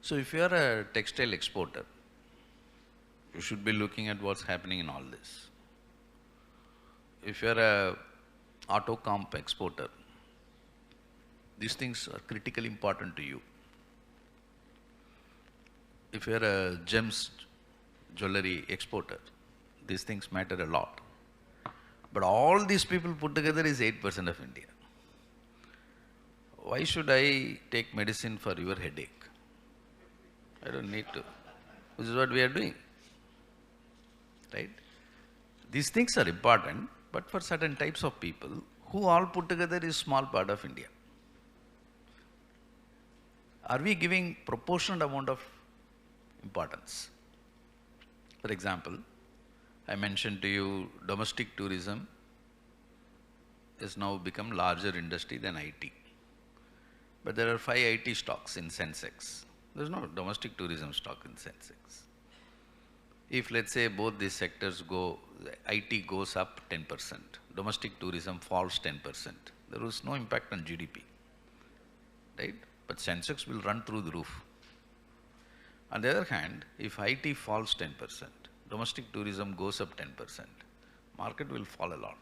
So if you are a textile exporter, you should be looking at what's happening in all this. If you are a auto comp exporter, these things are critically important to you. If you are a gems jewelry exporter, these things matter a lot. But all these people put together is 8% of India. Why should I take medicine for your headache? I don't need to. Which is what we are doing. Right? These things are important, but for certain types of people who all put together is small part of India. Are we giving proportionate amount of importance? For example, I mentioned to you domestic tourism has now become larger industry than IT. But there are 5 IT stocks in Sensex. There's no domestic tourism stock in Sensex. If let's say both these sectors go, IT goes up 10%, domestic tourism falls 10%, there is no impact on GDP, right? But Sensex will run through the roof. On the other hand, if IT falls 10%, domestic tourism goes up 10%, market will fall a lot.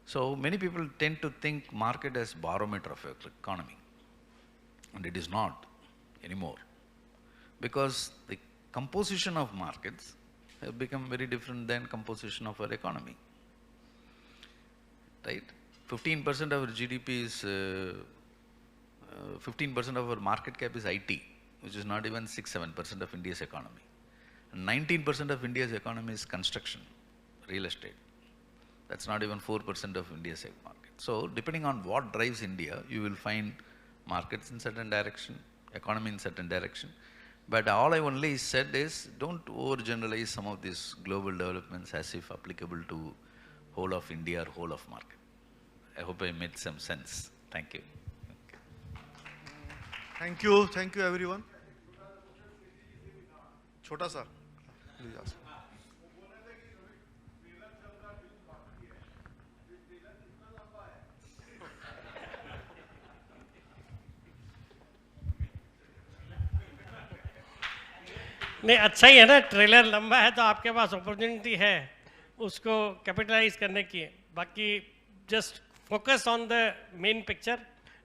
So many people tend to think market as barometer of your economy, and it is not anymore, because the composition of markets have become very different than composition of our economy, right? 15% of our GDP is, 15% of our market cap is IT, which is not even 6-7% of India's economy. 19% of India's economy is construction, real estate. That's not even 4% of India's market. So depending on what drives India, you will find markets in certain direction, economy in certain direction. But all I only said is, don't overgeneralize some of these global developments as if applicable to whole of India or whole of market. I hope I made some sense. Thank you. Thank you everyone. Chota sa, please ask. नहीं, अच्छा ही है ना, trailer लंबा है तो आपके पास opportunity है उसको कैपिटलाइज करने की। बाकी just focus on the main picture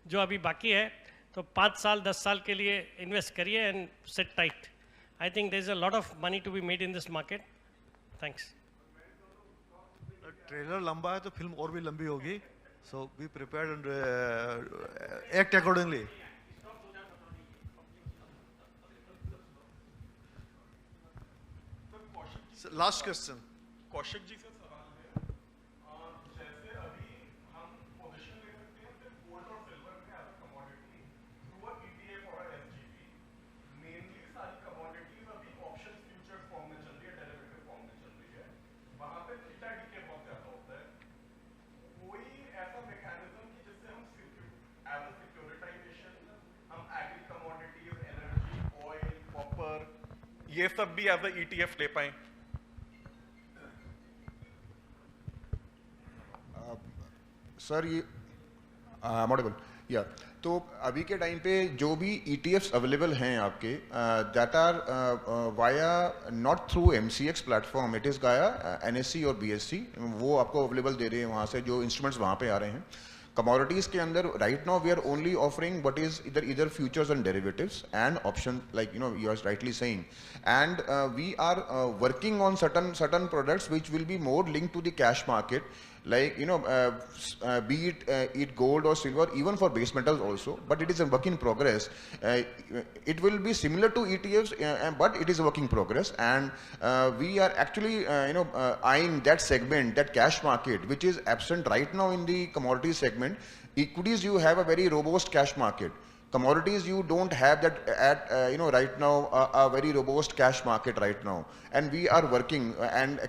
जो अभी बाकी है, तो 5 साल 10 साल के लिए इन्वेस्ट करिए and sit tight. I think there is a lot of money to be made in this market. Thanks. Trailer लंबा है तो फिल्म और भी लंबी होगी, so be prepared and act accordingly. So, last question. Kaushik ji से सवाल है जैसे अभी हम पोजीशन ले सकते हैं सिर्फ गोल्ड और सिल्वर में as a commodity through a ETF और एसजीपी मेनली सारी कमोडिटीज अभी ऑप्शंस फ्यूचर्स फॉर्म में चल रही है, डेरिवेटिव फॉर्म में चल रही है, वहां पे थीटा डीके बहुत ज्यादा होता है। कोई ऐसा मैकेनिज्म कि जिससे हम एज अ सिक्योरिटाइजेशन हम agree commodities, energy, oil, copper ये सब भी एज अ ईटीएफ ले पाए? सर ये मॉडेबल या तो अभी के टाइम पे जो भी ETFs अवेलेबल हैं आपके that are via not through MCX platform, it is गाया NSE और BSE, वो आपको अवेलेबल दे रहे हैं वहाँ से, जो इंस्ट्रूमेंट्स वहाँ पे आ रहे हैं। कमोडिटीज़ के अंदर right now we are only offering what is इधर futures and derivatives and option, like you are rightly saying, and we are working on certain products which will be more linked to the cash market, like be it gold or silver, even for base metals also, but it is a work in progress. It will be similar to ETFs, but it is a work in progress, and we are actually eyeing that segment, that cash market, which is absent right now in the commodities segment. Equities, you have a very robust cash market. Commodities, you don't have that at right now a very robust cash market right now, and we are working and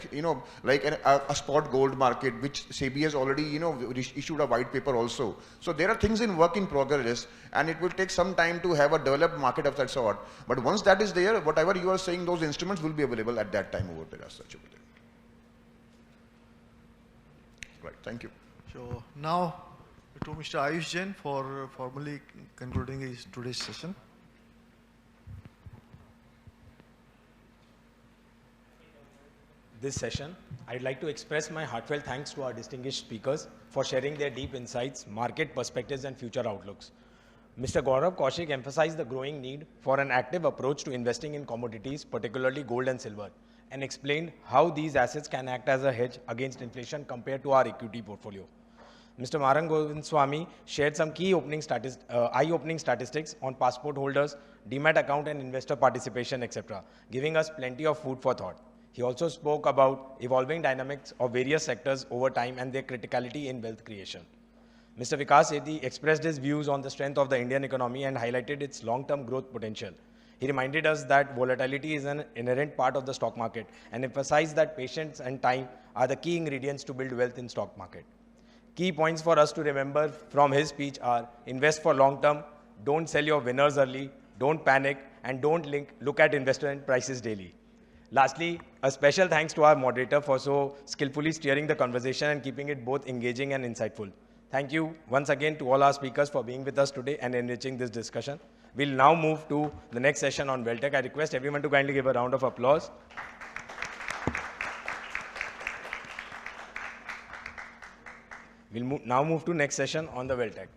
like a spot gold market, which SEBI has already issued a white paper also. So there are things in work in progress, and it will take some time to have a developed market of that sort. But once that is there, whatever you are saying, those instruments will be available at that time over there as such over there. Right. Thank you. So now to Mr. Ayush Jain for formally concluding today's session. This session, I'd like to express my heartfelt thanks to our distinguished speakers for sharing their deep insights, market perspectives, and future outlooks. Mr. Gaurav Kaushik emphasized the growing need for an active approach to investing in commodities, particularly gold and silver, and explained how these assets can act as a hedge against inflation compared to our equity portfolio. Mr. Maran Govindswamy shared some key eye-opening statistics on passport holders, demat account and investor participation, etc., giving us plenty of food for thought. He also spoke about evolving dynamics of various sectors over time and their criticality in wealth creation. Mr. Vikas Sethi expressed his views on the strength of the Indian economy and highlighted its long-term growth potential. He reminded us that volatility is an inherent part of the stock market and emphasized that patience and time are the key ingredients to build wealth in stock market. Key points for us to remember from his speech are: invest for long term, don't sell your winners early, don't panic, and don't look at investment prices daily. Lastly, a special thanks to our moderator for so skillfully steering the conversation and keeping it both engaging and insightful. Thank you once again to all our speakers for being with us today and enriching this discussion. We'll now move to the next session on WealthTech. I request everyone to kindly give a round of applause. We'll now move to next session on the WealthTech.